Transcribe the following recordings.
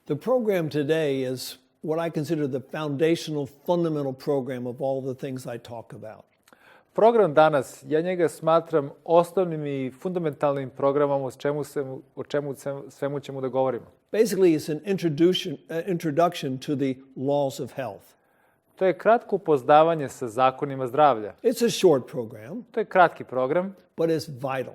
The program today is what I consider the foundational, fundamental program of all the things I talk about. Program danas, ja njega smatram osnovnim i fundamentalnim programom o čemu svemu ćemo da govorimo. Basically, it's an introduction to the laws of health. To je kratko upoznavanje sa zakonima zdravlja. It's a short program, To je kratki program, but it's vital.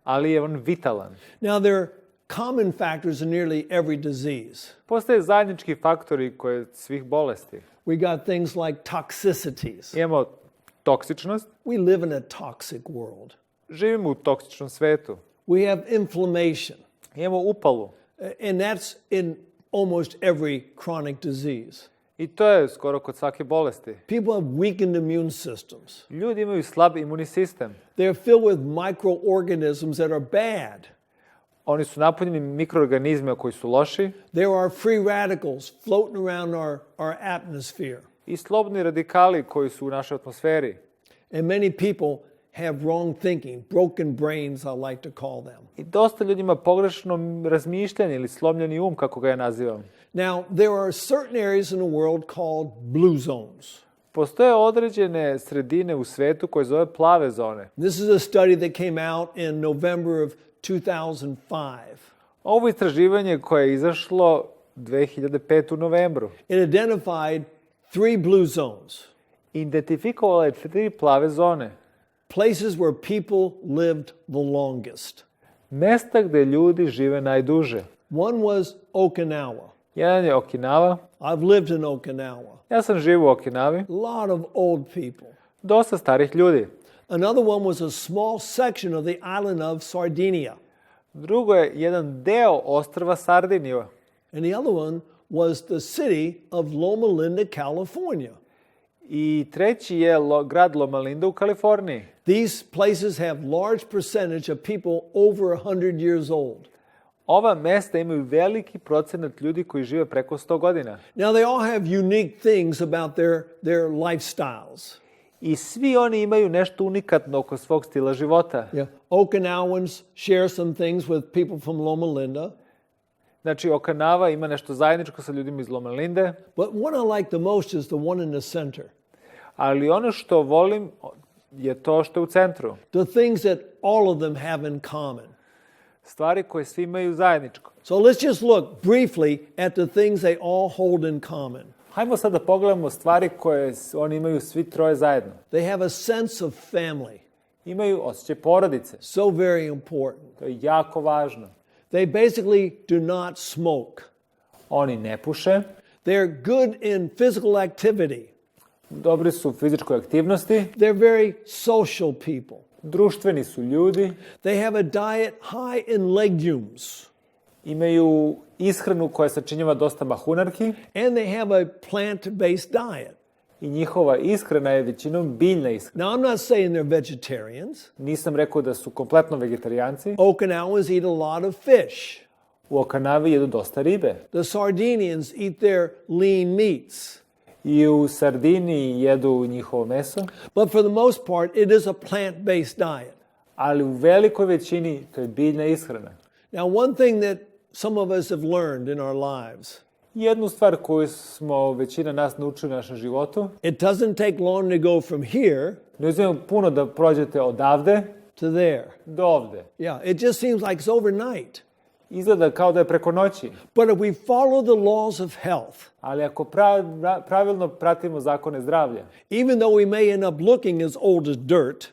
ali je on vitalan. Now, there are common factors in nearly every disease. Postoje zajednički faktori koje svih bolesti. We got things like toxicities. Imamo toksičnost, We live in a toxic world. živimo u toksičnom svetu. We have inflammation, Imamo upalu and that's in almost every chronic disease. i to je skoro kod svake bolesti. People have weakened immune systems. Ljudi imaju slab imunni sistem. They're filled with microorganisms that are bad. Oni su napunjeni mikroorganizmima koji su loši There are free radicals floating around our atmosphere. i slobodni radikali koji su u našoj atmosferi. And many people have wrong thinking, broken brains, I like to call them. I dosta ljudi ima pogrešno razmišljanje ili slomljeni kako ga ja nazivam. Now, there are certain areas in the world called blue zones. Postoje određene sredine u svetu koje zove plave zone. This is a study that came out in November of 2005. Ovo istraživanje koje je izašlo 2005. u novembru. It identified 3 blue zones, Identifikovala je 3 plave zone. places where people lived the longest. Mesta gde ljudi žive najduže. One was Okinawa. Jedan je Okinawa. I've lived in Okinawa. Ja sam živio u Okinawi. A lot of old people. Dosta starih ljudi. Another one was a small section of the island of Sardinia. Drugo je jedan deo ostrva Sardinija. And the other one was the city of Loma Linda, California. I treći je grad Loma Linda u Kaliforniji. These places have large percentage of people over 100 years old. Ova mesta imaju veliki procenat ljudi koji žive preko 100 godina. Now they all have unique things about their lifestyles. I svi oni imaju nešto unikatno oko svog stila života. Yeah. Okinawans share some things with people from Loma Linda. Znači, Okinawa ima nešto zajedničko sa ljudima iz Loma Linde. But what I like the most is the one in the center. Ali ono što volim je to što je u centru. The things that all of them have in common. Stvari koje svi imaju zajedničko. So let's just look briefly at the things they all hold in common. Hajmo sad da pogledamo stvari koje oni imaju svi troje zajedno. They have a sense of family. Imaju osjećaj porodice. So very important. To je jako važno. They basically do not smoke. Oni ne puše. They're good in physical activity. Dobri su u fizičkoj aktivnosti. They're very social people. Društveni su ljudi. They have a diet high in legumes. Imaju ishranu koja sačinjava dosta mahunarki. And they have a plant-based diet. I njihova ishrana je većinom biljna ishrana. Now, I'm not saying they're vegetarians. Nisam rekao da su kompletno vegetarijanci. Okinawans eat a lot of fish. U Okinawi jedu dosta ribe. The Sardinians eat their lean meats. I u Sardiniji jedu njihovo meso. But for the most part, it is a plant-based diet. Ali u velikoj većini to je biljna ishrana. Now, one thing that some of us have learned in our lives. Jednu stvar koju smo većina nas naučili u našem životu. It doesn't take long to go from here. Ne uzima puno da prođete odavde to there. do ovde. Yeah, it just seems like it's overnight. Izgleda kao da je preko noći. But if we follow the laws of health, Ali ako pravilno pratimo zakone zdravlja, even though we may end up looking as old as dirt,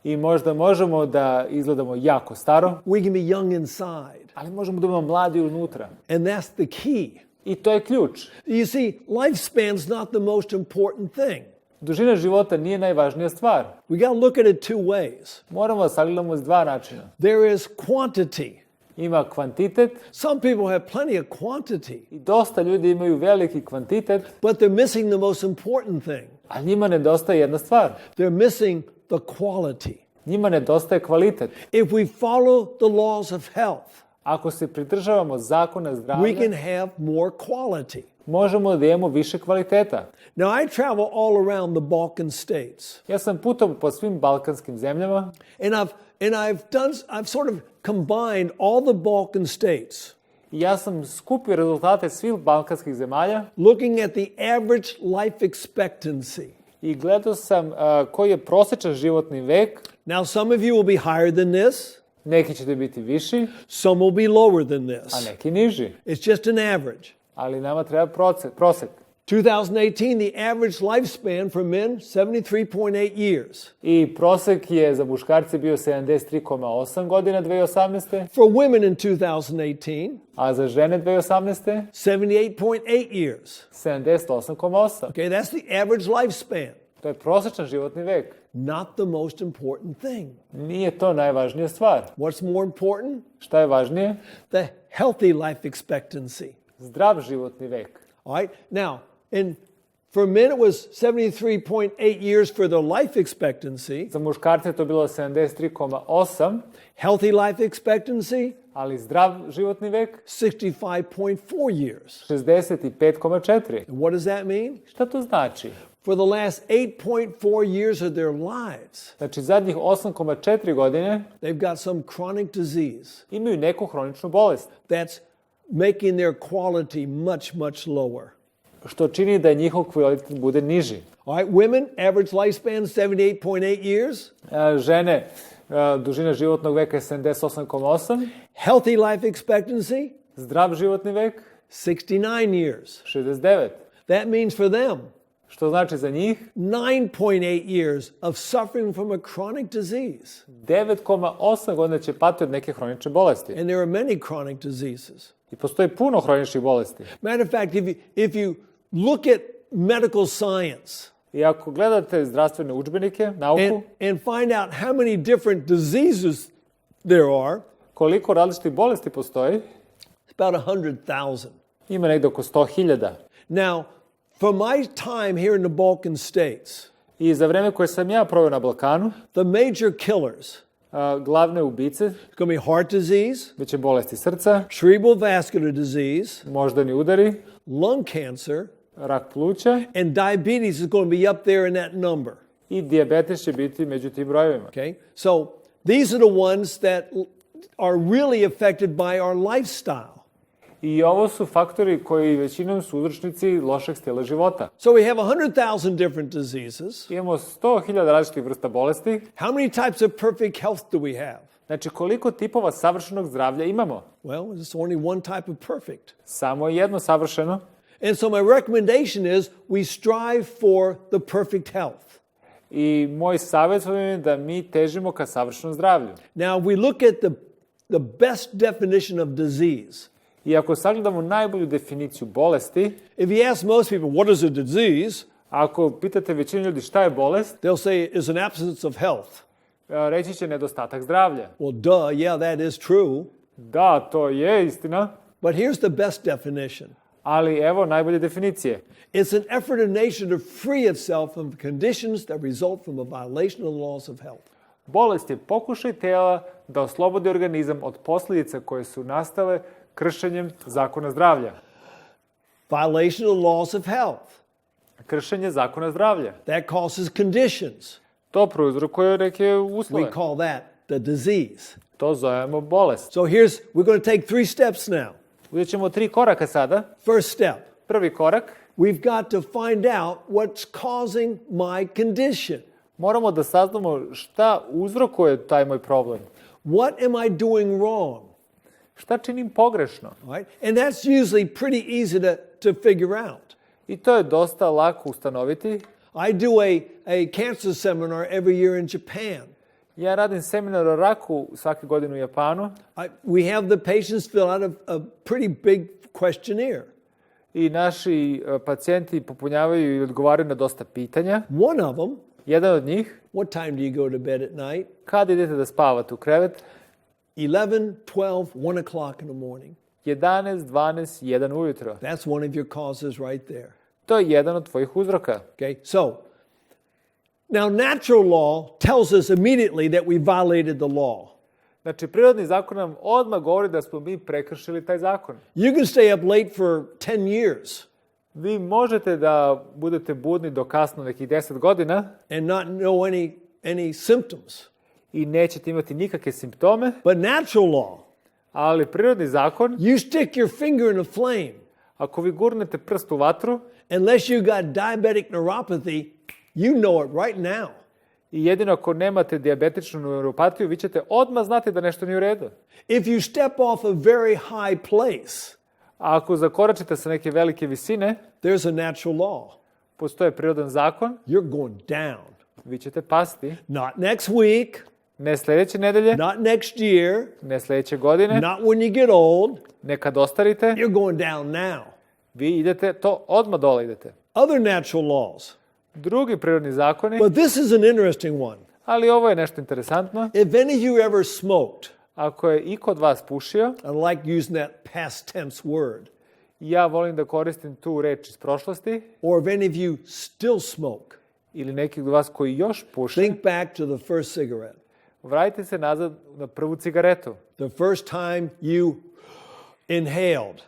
i možda možemo da izgledamo jako staro, we can be young inside. ali možemo da budemo mladi unutra. And that's the key. I to je ključ. You see, lifespan's not the most important thing. Dužina života nije najvažnija stvar. We got to look at it two ways. Moramo da sagledamo s dva načina. There is quantity. Ima kvantitet. Some people have plenty of quantity. I dosta ljudi imaju veliki kvantitet. But they're missing the most important thing. A njima nedostaje jedna stvar. They're missing the quality. Njima nedostaje kvalitet. If we follow the laws of health, ako se pridržavamo zakona zdravlja, we can have more quality. Možemo da imamo više kvaliteta. Now, I travel all around the Balkan states. Ja sam putovao po svim balkanskim zemljama. And I've sort of combined all the Balkan states. I ja sam skupio rezultate svih balkanskih zemalja looking at the average life expectancy. i gledao sam koji je prosječan životni vek. Now, some of you will be higher than this. Neki ćete biti viši, Some will be lower than a this. neki niži. It's just an average. Ali nama treba prosek. 2018, the average lifespan for men, 73.8 years. I prosek je za muškarce bio 73,8 godina 2018. For women in 2018, A za žene 2018. 78.8 years. 78,8. Okay, that's the average lifespan. To je prosječan životni vek. Not the most important thing. Nije to najvažnija stvar. What's more important? Šta je važnije? The healthy life expectancy. Zdrav životni vek. All right? Now, for men it was 73.8 years for their life expectancy. Za muškarce je to bilo 73,8, Healthy life expectancy, ali zdrav životni vek 65.4 years. 65,4. And what does that mean? Šta to znači? For the last 8.4 years of their lives, Znači, zadnjih 8,4 godine they've got some chronic disease imaju neku hroničnu bolest, that's making their quality much, much lower. što čini da njihov kvalitet bude niži. All right, women, average lifespan 78.8 years. Žene, dužina životnog veka je 78,8, Healthy life expectancy, zdrav životni vek 69 years. 69. That means for them, Što znači za njih 9.8 years of suffering from a chronic disease. 9,8 godina će pati od neke hronične bolesti. And there are many chronic diseases. I postoji puno hroničnih bolesti. Matter of fact, if you look at medical science I ako gledate zdravstvene udžbenike, nauku, and find out how many different diseases there are, koliko različitih bolesti postoji, it's about 100,000. ima negde oko 100.000. Now, for my time here in the Balkan states, I za vreme koje sam ja proveo na Balkanu, the major killers, glavne ubice, it's going to be heart disease, biće bolesti srca, cerebral vascular disease, moždani udari, lung cancer, rak pluća and diabetes is going to be up there in that number. i dijabetes će biti među tim brojevima. Okay? So these are the ones that are really affected by our lifestyle. I ovo su faktori koji većinom su uzročnici lošeg stila života. So we have 100,000 different diseases. Imamo 100.000 različitih vrsta bolesti. How many types of perfect health do we have? Znači, koliko tipova savršenog zdravlja imamo? Well, there's only one type of perfect. Samo jedno savršeno. And so my recommendation is we strive for the perfect health. I moj savjet vam je da mi težimo ka savršenom zdravlju. Now, we look at the best definition of disease. I ako sagledamo najbolju definiciju bolesti, If you ask most people, what is a disease? ako pitate većinu ljudi šta je bolest, They'll say it's an absence of health. reći će nedostatak zdravlja. Well, duh, yeah, that is true. Da, to je istina, But here's the best definition. ali evo najbolje definicije. It's an effort of nature to free itself from conditions that result from a violation of the laws of health. Bolest je pokušaj tela da oslobodi organizam od posljedica koje su nastale kršenjem zakona zdravlja. Violation of the laws of health. Kršenje zakona zdravlja. That causes conditions. To prouzrokuje neke uslove. We call that the disease. To zovemo bolest. So we're going to take 3 steps now. Uzet ćemo 3 koraka sada. First step, Prvi korak, we've got to find out what's causing my condition. moramo da saznamo šta uzrokuje taj moj problem. What am I doing wrong? Šta činim pogrešno? All right? And that's usually pretty easy to figure out. I to je dosta lako ustanoviti. I do a cancer seminar every year in Japan. Ja radim seminar o raku svake godine u Japanu We have the patients fill out a pretty big questionnaire. i naši pacijenti popunjavaju i odgovaraju na dosta pitanja. One of them, Jedan od njih, what time do you go to bed at night? kad idete da spavate u krevet? 11, 12, 1 o'clock in the morning. 11, 12, 1 ujutro. That's one of your causes right there. To je jedan od tvojih uzroka. Okay, so now natural law tells us immediately that we violated the law. Znači, prirodni zakon nam odmah govori da smo mi prekršili taj zakon. You can stay up late for 10 years Vi možete da budete budni do kasno nekih 10 godina and not know any symptoms. i nećete imati nikakve simptome, But natural law Ali prirodni zakon, you stick your finger in a flame, ako vi gurnete prst u vatru, unless you got diabetic neuropathy, you know it right now. i jedino ako nemate dijabetičnu neuropatiju, vi ćete odmah znati da nešto nije u redu. If you step off a very high place, A ako zakoračite sa neke velike visine, there's a natural law. postoje prirodan zakon, You're going down. vi ćete pasti. Not next week, Ne sljedeće nedelje, not next year, ne sljedeće godine, not when you get old. ne kad ostarite, You're going down now. vi idete, to odmah dole idete. Other natural laws. Drugi prirodni zakoni, But this is an interesting one. ali ovo je nešto interesantno. If any of you ever smoked, Ako je i kod vas pušio, I like using that past tense word, ja volim da koristim tu reč iz prošlosti, or if any of you still smoke, ili neki od vas koji još puše, think back to the first cigarette. vratite se nazad na prvu cigaretu. The first time you inhaled.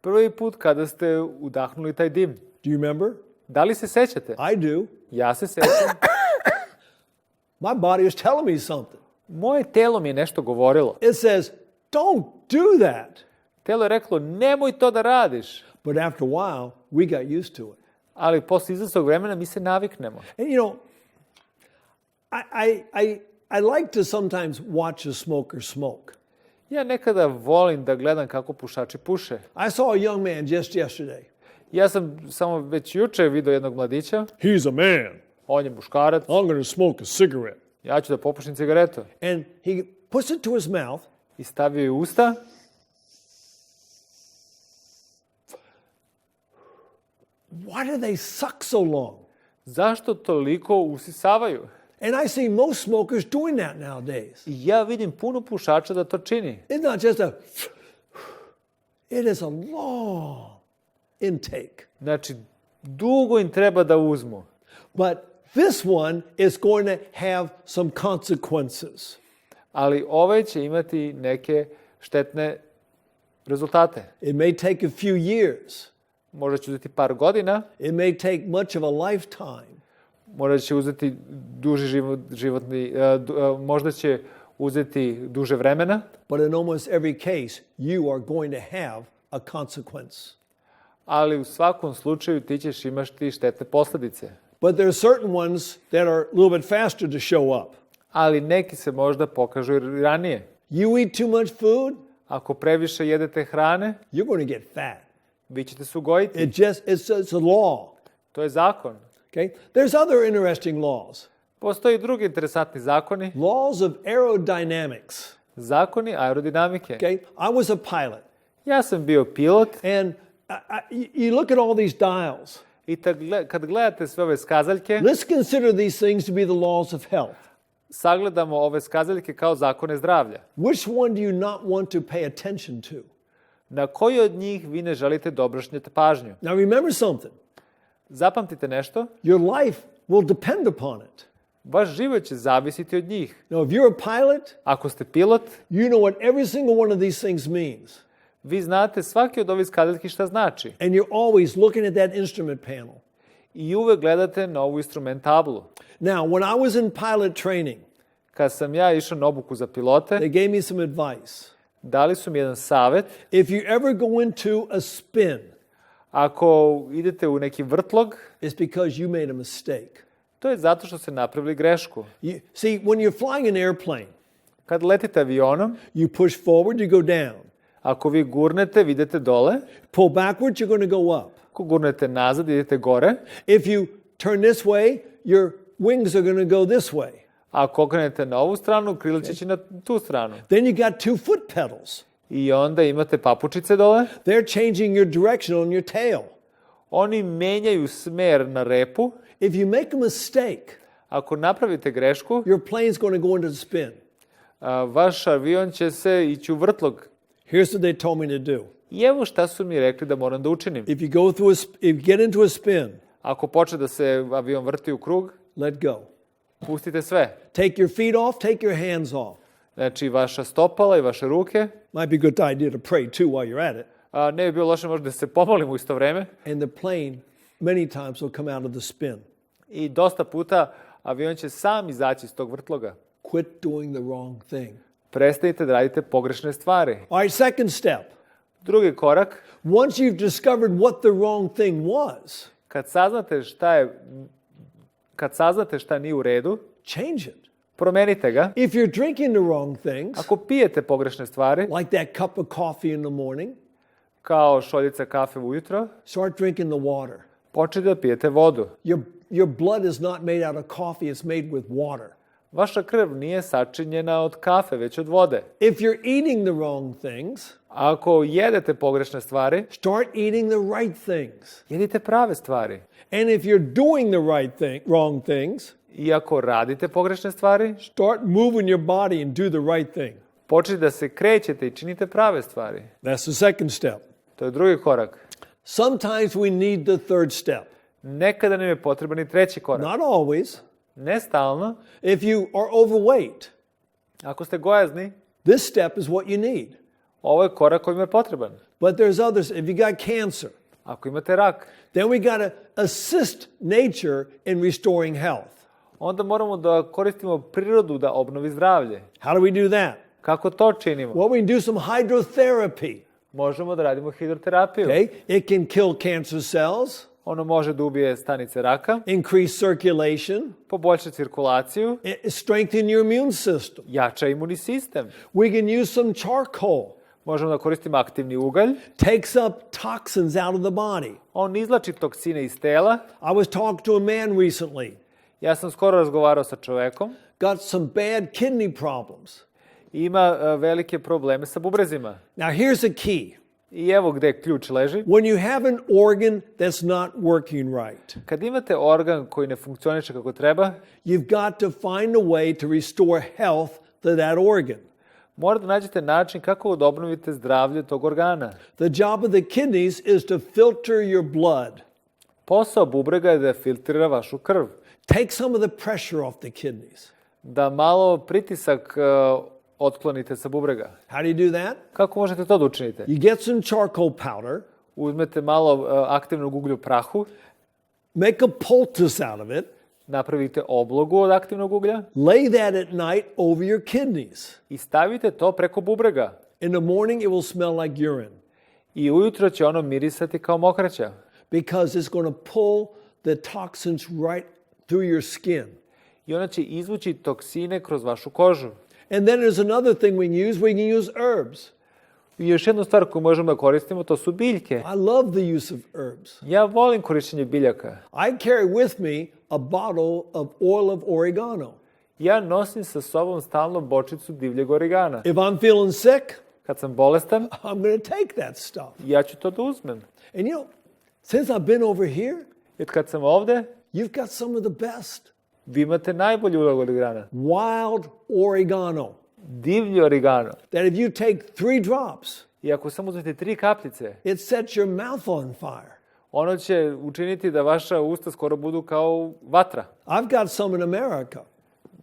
Prvi put kada ste udahnuli taj dim. Do you remember? Da li se sećate? I do. Ja se sećam. My body was telling me something. Moje telo mi je nešto govorilo. It says, don't do that. Telo je reklo, nemoj to da radiš. But after a while, we got used to it. Ali posle izvesnog vremena mi se naviknemo. And you know, I like to sometimes watch a smoker smoke. Ja nekada volim da gledam kako pušači puše. I saw a young man just yesterday. Ja sam samo već juče vidio jednog mladića. He's a man. On je muškarac. I'm going to smoke a cigarette. Ja ću da popušim cigaretu. And he puts it to his mouth. I stavio je u usta. Why do they suck so long? Zašto toliko usisavaju? And I see most smokers doing that nowadays. I ja vidim puno pušača da to čini. It's not just a, it is a long intake. Znači, dugo im treba da uzmu. But this one is going to have some consequences. Ali ovaj će imati neke štetne rezultate. It may take a few years. Možda će uzeti par godina, It may take much of a lifetime. možda će uzeti duži možda će uzeti duže vremena, But in almost every case, you are going to have a consequence. ali u svakom slučaju ti ćeš imati štetne posljedice. But there are certain ones that are a little bit faster to show up. Ali neki se možda pokažu i ranije. You eat too much food, Ako previše jedete hrane, you're going to get fat. vi ćete se ugojiti. It's a law. To je zakon. Okay? There's other interesting laws. Postoji drugi interesantni zakoni. Laws of aerodynamics. Zakoni aerodinamike. Okay? I was a pilot. Ja sam bio pilot And you look at all these dials. i kad gledate sve ove skazaljke, Let's consider these things to be the laws of health. sagledamo ove skazaljke kao zakone zdravlja. Which one do you not want to pay attention to? Na koji od njih vi ne želite da obraćate pažnju? Now remember something. Zapamtite nešto, Your life will depend upon it. vaš život će zavisiti od njih. Now, if you're a pilot, Ako ste pilot, you know what every single one of these things means. vi znate svaki od ovih skazaljki šta znači. And you're always looking at that instrument panel. I uvek gledate na ovu instrument tablu. Now, when I was in pilot training, Kad sam ja išao na obuku za pilote, they gave me some advice. dali su mi jedan savet. If you ever go into a spin, Ako idete u neki vrtlog, it's because you made a mistake. to je zato što ste napravili grešku. See, when you're flying an airplane, Kad letite avionom, you push forward, you go down. ako vi gurnete, vi idete dole. Pull backward, you're going to go up. Ako gurnete nazad, idete gore. If you turn this way, your wings are going to go this way. Ako okrenete na ovu stranu, krila će ići na tu stranu. Then you got 2 foot pedals. I onda imate papučice dole. They're changing your direction on your tail. Oni menjaju smer na repu. If you make a mistake, Ako napravite grešku, your plane's going to go into the spin. vaš avion će se ići u vrtlog. Here's what they told me to do. I evo šta su mi rekli da moram da učinim. If you get into a spin, Ako počne da se avion vrti u krug, let go. pustite sve. Take your feet off, take your hands off. Znači, vaša stopala i vaše ruke. Might be a good idea to pray too while you're at it. Ne bi bilo loše možda da se pomolimo u isto vreme. And the plane, many times, will come out of the spin. I dosta puta avion će sam izaći iz tog vrtloga. Quit doing the wrong thing. Prestanite da radite pogrešne stvari. All right, second step. Drugi korak, Once you've discovered what the wrong thing was, kad saznate šta nije u redu, change it. promenite ga. If you're drinking the wrong things, Ako pijete pogrešne stvari, like that cup of coffee in the morning, kao šoljica kafe ujutro, start drinking the water. počnite da pijete vodu. Your blood is not made out of coffee, it's made with water. Vaša krv nije sačinjena od kafe, već od vode. If you're eating the wrong things, Ako jedete pogrešne stvari, start eating the right things. jedite prave stvari. And if you're doing the wrong things, I ako radite pogrešne stvari, start moving your body and do the right thing. počnite da se krećete i činite prave stvari. That's the second step. To je drugi korak. Sometimes we need the third step. Nekada nam je potreban i treći korak. Not always. Ne stalno. If you are overweight, Ako ste gojazni, this step is what you need. ovo je korak koji vam je potreban. But there's others. If you got cancer, Ako imate rak, then we got to assist nature in restoring health. onda moramo da koristimo prirodu da obnovi zdravlje. How do we do that? Kako to činimo? Well, we can do some hydrotherapy. Možemo da radimo hidroterapiju. Okay? It can kill cancer cells, Ono može da ubije stanice raka, increase circulation, poboljša cirkulaciju, strengthen your immune system. jača imunni sistem. We can use some charcoal. Možemo da koristimo aktivni ugalj. Takes up toxins out of the body. On izvlači toksine iz tela. I was talking to a man recently. Ja sam skoro razgovarao sa čovekom. Got some bad kidney problems. Ima velike probleme sa bubrezima. Now here's the key. I evo gde ključ leži. When you have an organ that's not working right, Kad imate organ koji ne funkcioniše kako treba, you've got to find a way to restore health to that organ. morate da nađete način kako da obnovite zdravlje tog organa. The job of the kidneys is to filter your blood. Posao bubrega je da filtrira vašu krv. Take some of the pressure off the kidneys. Da malo pritisak otklonite sa bubrega. How do you do that? Kako možete to da učinite? You get some charcoal powder, Uzmete malo aktivnog uglja u prahu, make a poultice out of it, napravite oblogu od aktivnog uglja lay that at night over your kidneys. i stavite to preko bubrega. In the morning, it will smell like urine I ujutro će ono mirisati kao mokraća. because it's going to pull the toxins right through your skin. I ono će izvući toksine kroz vašu kožu. And then there's another thing we can use. We can use herbs. I još jednu stvar koju možemo da koristimo, to su biljke. I love the use of herbs. Ja volim korišćenje biljaka. I carry with me a bottle of oil of oregano. Ja nosim sa sobom stalno bočicu divljeg origana. If I'm feeling sick, Kad sam bolestan, I'm going to take that stuff. ja ću to da uzmem. And since I've been over here, I od kad sam ovde, you've got some of the best. vi imate najbolji ulog origana. Wild oregano. Divlji origano. That if you take 3 drops, I ako samo uzmete 3 kapljice, it sets your mouth on fire. ono će učiniti da vaša usta skoro budu kao vatra. I've got some in America.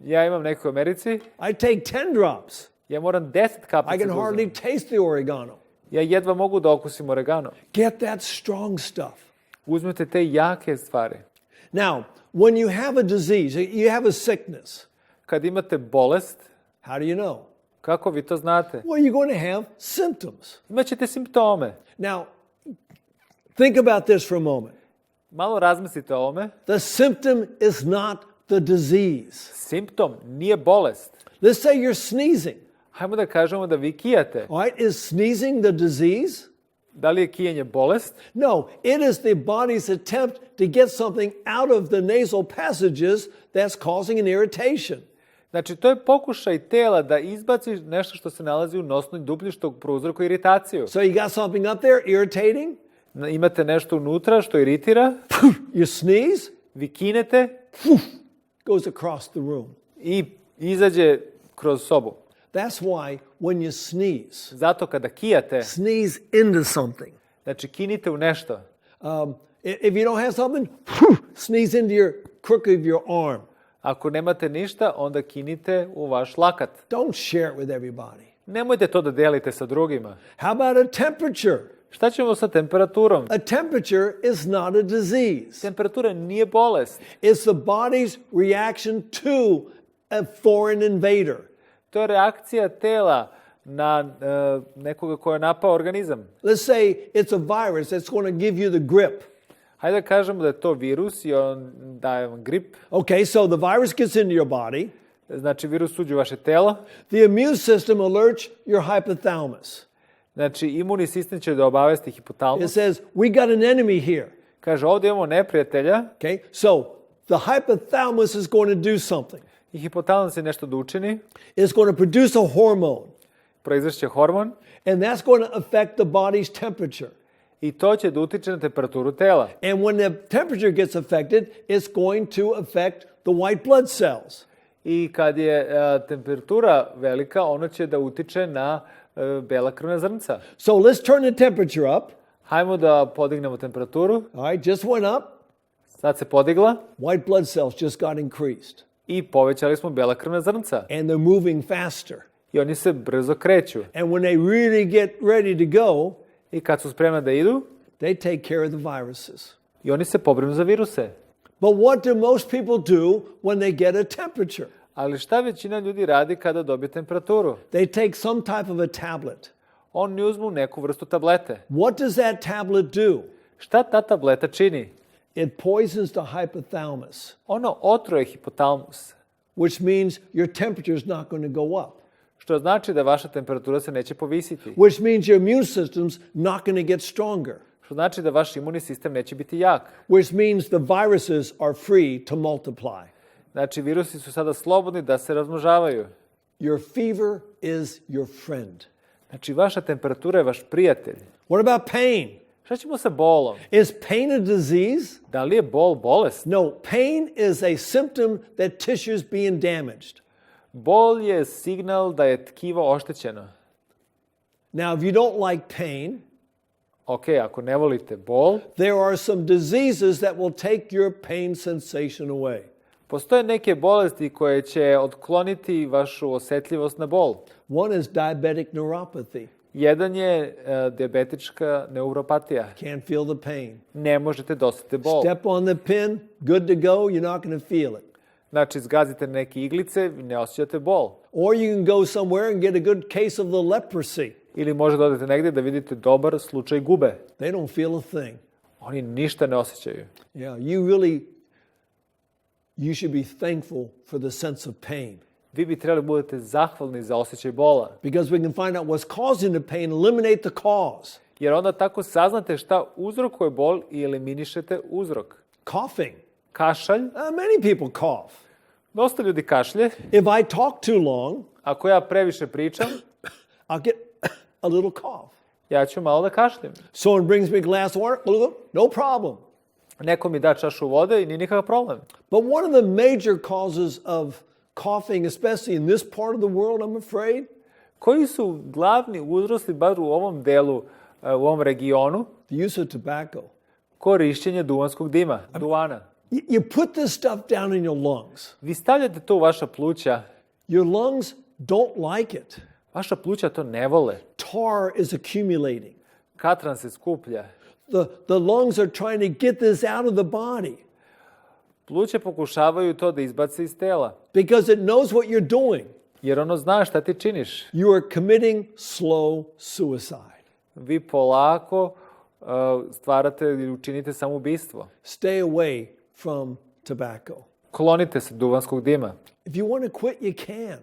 Ja imam neke u Americi, I take 10 drops. ja moram 10 I kapljica can da hardly uzmem. taste the oregano. Ja jedva mogu da okusim oregano. Get that strong stuff. Uzmete te jake stvari. Now, when you have a disease, you have a sickness, Kad imate bolest, how do you know? kako vi to znate? Well, you're going to have symptoms. Imaćete simptome. Now, think about this for a moment. Malo razmislite o ovome. The symptom is not the disease. Simptom nije bolest. Let's say you're sneezing. Hajmo da kažemo da vi kijate. All right, is sneezing the disease? Da li je kijenje bolest? No, it is the body's attempt to get something out of the nasal passages that's causing an irritation. Znači, to je pokušaj tela da izbaci nešto što se nalazi u nosnoj duplji što prouzrokuje iritaciju. So you got something up there irritating, Imate nešto unutra što iritira, you sneeze, vi kinete goes across the room. i izađe kroz sobu. That's why when you sneeze, Zato kada kijate, sneeze into something. znači kinite u nešto. If you don't have something, sneeze into your crook of your arm. Ako nemate ništa, onda kinite u vaš lakat. Don't share it with everybody. Nemojte to da delite sa drugima. How about a temperature? Šta ćemo sa temperaturom? A temperature is not a disease. Temperatura nije bolest. It's the body's reaction to a foreign invader. To je reakcija tela na nekoga ko je napao organizam. Let's say it's a virus that's going to give you the grip. Hajde da kažemo da je to virus i on daje vam grip. Okay, so the virus gets into your body. Znači, virus uđe u vaše telo. The immune system alerts your hypothalamus. Znači, imunni sistem će da obavesti It hipotalamus. says, we got an enemy here. Kaže, ovdje imamo neprijatelja Okay, so the hypothalamus is going to do something. i hipotalamus je nešto da učini. It's going to produce a hormone, Proizvešće hormon and that's going to affect the body's temperature. i to će da utiče na temperaturu tela. And when the temperature gets affected, it's going to affect the white blood cells. I kad je temperatura velika, ono će da utiče na bela krvna zrnca. So let's turn the temperature up. Hajmo da podignemo temperaturu. All right, just went up. Sad se podigla White blood cells just got increased. i povećali smo bela krvna zrnca. And they're moving faster. I oni se brzo kreću. And when they really get ready to go, I kad su spremni da idu, they take care of the viruses. i oni se pobrinu za viruse. But what do most people do when they get a temperature? Ali šta većina ljudi radi kada dobije temperaturu? They take some type of a tablet. Oni uzmu neku vrstu tablete. What does that tablet do? Šta ta tableta čini? It poisons the hypothalamus, Ono otruje hipotalamus, which means your temperature is not going to go up, što znači da vaša temperatura se neće povisiti. which means your immune system's not going to get stronger, Što znači da vaš imunni sistem neće biti jak. which means the viruses are free to multiply. Znači, virusi su sada slobodni da se razmnožavaju. Your fever is your friend. Znači, vaša temperatura je vaš prijatelj. What about pain? Šta ćemo sa bolom? Is pain a disease? Da li je bol bolest? No, pain is a symptom that tissue's being damaged. Bol je signal da je tkivo oštećeno. Now, if you don't like pain, Ok, ako ne volite bol, there are some diseases that will take your pain sensation away. postoje neke bolesti koje će otkloniti vašu osjetljivost na bol. One is diabetic neuropathy. Jedan je dijabetička neuropatija. Can't feel the pain. Ne možete da osjetite bol. Step on the pin, good to go, you're not going to feel it. Znači, zgazite neke iglice, ne osjećate bol. Or you can go somewhere and get a good case of the leprosy. Ili možete odete negdje da vidite dobar slučaj gube. They don't feel a thing. Oni ništa ne osjećaju. Yeah, you should be thankful for the sense of pain. Vi bi trebali budete zahvalni za osjećaj bola. Because we can find out what's causing the pain, eliminate the cause. Jer onda tako saznate šta uzrokuje bol i eliminišete uzrok. Coughing. Kašalj. Many people cough. Dosta ljudi kašlje. If I talk too long, Ako ja previše pričam, I'll get a little cough. ja ću malo da kašljem. Someone brings me a glass of water, no problem. Neko mi da čašu vode i nije nikakav problem. But one of the major causes of coughing, especially in this part of the world, I'm afraid, Koji su glavni uzroci, bar u ovom delu, u ovom regionu, the use of tobacco. korišćenje duvanskog dima, duvana. You put this stuff down in your lungs. Vi stavljate to u vaša pluća, Your lungs don't like it. vaša pluća to ne vole. Tar is accumulating. Katran se skuplja. The lungs are trying to get this out of the body Pluće pokušavaju to da izbace iz tela, because it knows what you're doing. jer ono zna šta ti činiš. You are committing slow suicide. Vi polako stvarate ili učinite samoubistvo. Stay away from tobacco. Klonite se duvanskog dima. If you want to quit, you can.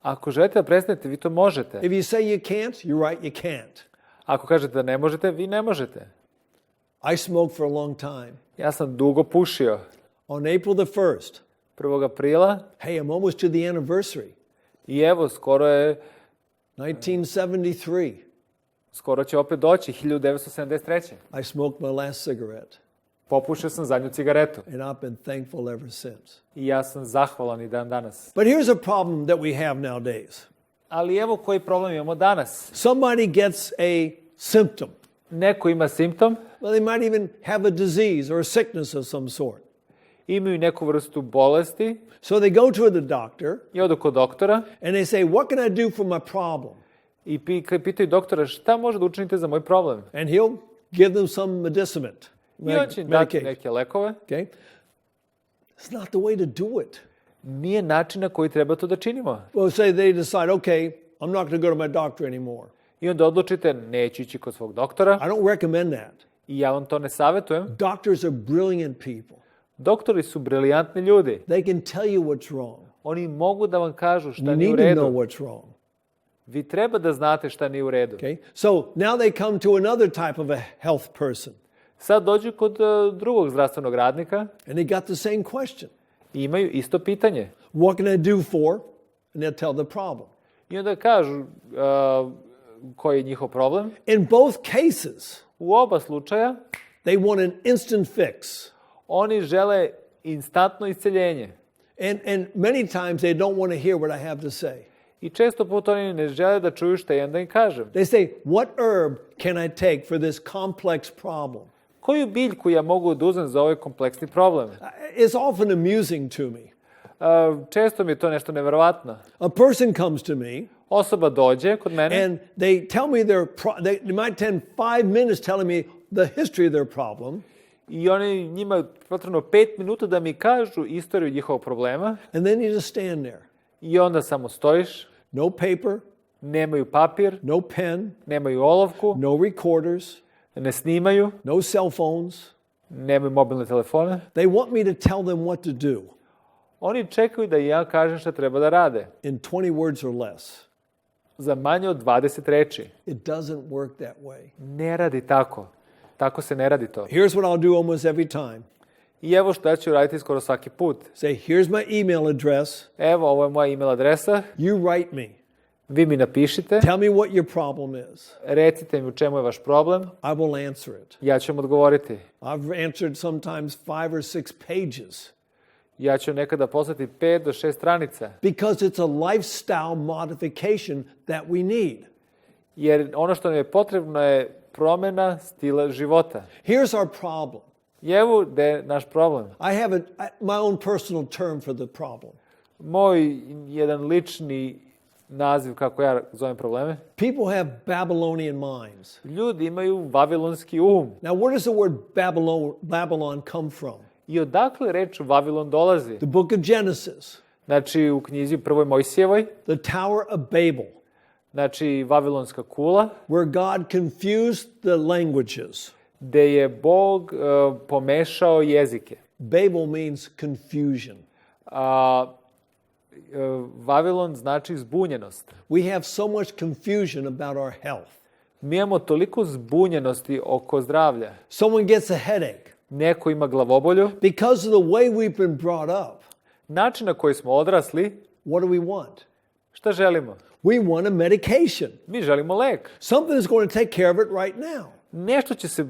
Ako želite da prestanete, vi to možete. If you say you can't, you're right, you can't. Ako kažete da ne možete, vi ne možete. I smoked for a long time. Ja sam dugo pušio. On April the 1st, 1. aprila hey, I'm almost to the anniversary, i evo, skoro je 1973, skoro će opet doći, 1973. I smoked my last cigarette, Popušio sam zadnju cigaretu and I've been thankful ever since. i ja sam zahvalan i dan danas. But here's a problem that we have nowadays. Ali evo koji problem imamo danas. Somebody gets a symptom. Neko ima simptom, Well, they might even have a disease or a sickness of some sort. imaju neku vrstu bolesti So they go to the doctor i odu kod doktora and they say, what can I do for my problem? i pitaju doktora šta može da učinite za moj problem. And he'll give them some medicament. I on će im dati neke lekove. Okay? It's not the way to do it. nije način na koji treba to da činimo. Well, say they decide, okay, I'm not going to go to my doctor anymore. I onda odlučite, neću ići kod svog doktora I don't recommend that. i ja vam to ne savjetujem. Doctors are brilliant people. Doktori su briljantni ljudi. They can tell you what's wrong. Oni mogu da vam kažu šta You nije u need to know redu. what's wrong. Vi treba da znate šta nije u redu. Okay? So now they come to another type of a health person. Sad dođu kod drugog zdravstvenog radnika And they got the same question. i imaju isto pitanje. What can I do for? And they'll tell the problem. I onda kažu koji je njihov problem. In both cases, U oba slučaja they want an instant fix. oni žele instantno isceljenje. And many times they don't want to hear what I have to say. I često puta oni ne žele da čuju šta ja da im kažem. They say, what herb can I take for this complex problem? Koju biljku ja mogu da uzmem za ovaj kompleksni problem? It's often amusing to me. Često mi je to nešto neverovatno. A person comes to me Osoba dođe kod mene and they tell me they might spend 5 minutes telling me the history of their problem. i njima je potrebno 5 minuta da mi kažu istoriju njihovog problema And then you just stand there. i onda samo stojiš, No paper, nemaju papir, no pen, nemaju olovku, no recorders, ne snimaju, no cell phones. nemaju mobilne telefone. They want me to tell them what to do Oni čekaju da ja kažem šta treba da rade. in 20 words or less. Za manje od 20 reči. It doesn't work that way. Ne radi tako. Tako se ne radi to. Here's what I'll do almost every time. I evo što ja ću raditi skoro svaki put. Say, here's my email address. Evo, ovo je moja email adresa. You write me. Vi mi napišite. Tell me what your problem is. Recite mi u čemu je vaš problem. I will answer it. Ja ću vam odgovoriti. I've answered sometimes 5 or 6 pages Ja ću nekada poslati 5 do 6 stranica. because it's a lifestyle modification that we need. Jer ono što nam je potrebno je promjena stila života. Here's our problem. I evo gde je naš problem. I have my own personal term for the problem. Moj jedan lični naziv kako ja zovem probleme. People have Babylonian minds. Ljudi imaju vavilonski um. Now, where does the word Babylon come from? I odakle reč Vavilon dolazi? The book of Genesis, Znači u knjizi prvoj Mojsijevoj, the Tower of Babel, znači Vavilonska kula, where God confused the languages. gde je Bog pomešao jezike. Babel means confusion. Vavilon znači zbunjenost. We have so much confusion about our health. Mi imamo toliko zbunjenosti oko zdravlja. Someone gets a headache. Neko ima glavobolju. Because of the way we've been brought up, Način na koji smo odrasli, what do we want? šta želimo? We want a medication. Mi želimo lek. Something is going to take care of it right now. Nešto će se...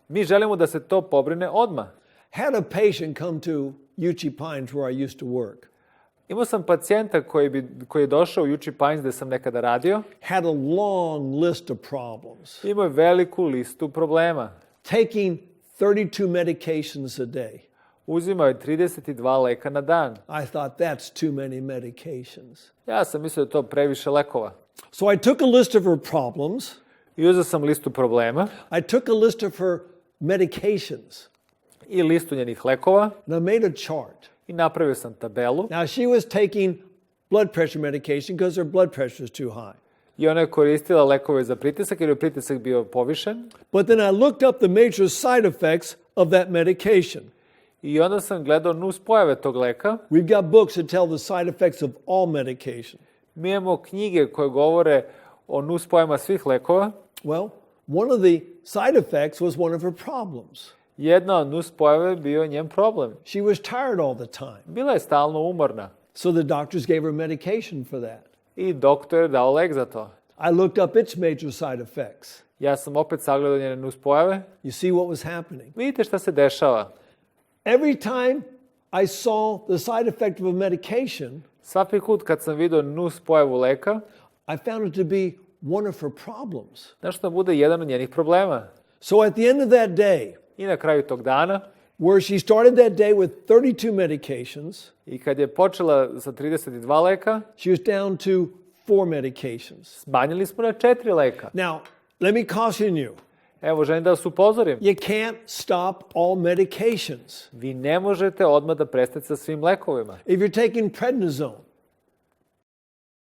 mi želimo da se to pobrine odmah. Had a patient come to Uchee Pines where I used to work. Imao sam pacijenta koji je došao u Uchee Pines gde sam nekada radio. Had a long list of problems. Imao je veliku listu problema. Taking 32 medications a day. Uzimao je 32 leka na dan. I thought that's too many medications. Ja sam mislio da je to previše lekova. So I took a list of her problems. I uzeo sam listu problema I took a list of her medications. i listu njenih lekova And I made a chart. i napravio sam tabelu. Now she was taking blood pressure medication because her blood pressure is too high. I ona je koristila lekove za pritisak jer je pritisak bio povišen. But then I looked up the major side effects of that medication. I onda sam gledao nuspojave tog leka. We've got books that tell the side effects of all medication. Mi imamo knjige koje govore o nuspojavama svih lekova. Well, one of the side effects was one of her problems. Jedna od nuspojave bio njen problem. She was tired all the time. Bila je stalno umorna. So the doctors gave her medication for that. I doktor je dao lek za to. I looked up its major side effects. Ja sam opet sagledao njene nuspojave. You see what was happening. Vidite šta se dešava. Every time I saw the side effect of a medication, Svaki put kad sam vidio nuspojavu leka, I found it to be one of her problems. nešto bude jedan od njenih problema. So at the end of that day, I na kraju tog dana, where she started that day with 32 medications, i kad je počela sa 32 leka, she was down to 4 medications. smanjili smo na 4 leka. Now, let me caution you. Evo, želim da vas upozorim. You can't stop all medications. Vi ne možete odmah da prestanete sa svim lekovima. If you're taking prednisone,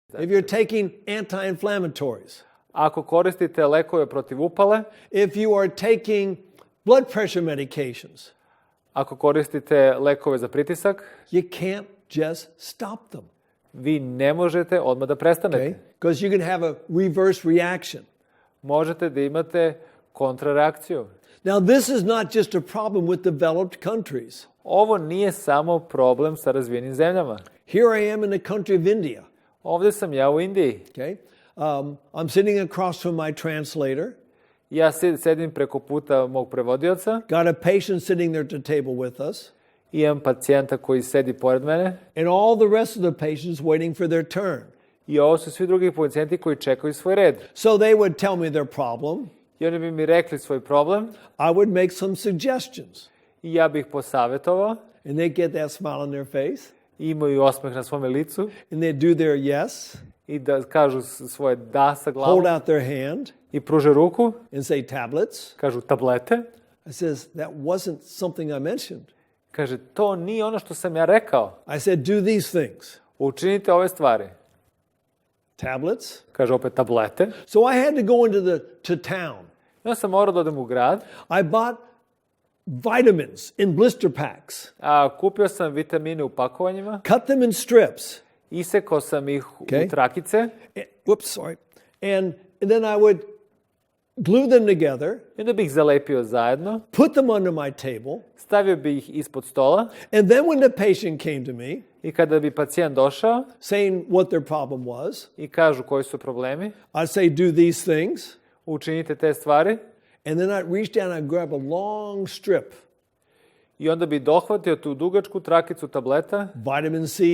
if you're taking anti-inflammatories, Ako koristite lekove protiv upale, if you are taking blood pressure medications, ako koristite lekove za pritisak, you can't just stop them. vi ne možete odmah da prestanete. Okay? Because you can have a reverse reaction. Možete da imate kontrareakciju. Now, this is not just a problem with developed countries. Ovo nije samo problem sa razvijenim zemljama. Here I am in the country of India. Ovdje sam ja u Indiji. Okay? I'm sitting across from my translator. Ja sedim preko puta mog prevodioca. Got a patient sitting there at the table with us. Imam pacijenta koji sedi pored mene. And all the rest of the patients waiting for their turn. I ovo su svi drugi pacijenti koji čekaju svoj red. So they would tell me their problem. I oni bi mi rekli svoj problem. I would make some suggestions. I ja bih posavjetovao. And they get that smile on their face. I imaju osmeh na svome licu. And they do their yes. I da kažu svoje da sa glavom. Hold out their hand. I pruže ruku. And say tablets. Kažu tablete. I says, that wasn't something I mentioned. Kaže, to nije ono što sam ja rekao. I said, do these things. Učinite ove stvari. Tablets. Kaže opet tablete. So I had to go to town. Ja sam morao da odem u grad. I bought vitamins in blister packs. Kupio sam vitamine u pakovanjima. Cut them in strips. Isekao sam ih Okay. u trakice. And then I would glue them together. I onda bih ih zalepio zajedno. Put them under my table. Stavio bih ih ispod stola. And then when the patient came to me, I kada bi pacijent došao saying what their problem was, i kažu koji su problemi, I'd say, do these things. učinite te stvari. And then I'd reach down and grab a long strip. I onda bi dohvatio tu dugačku trakicu tableta, Vitamin C,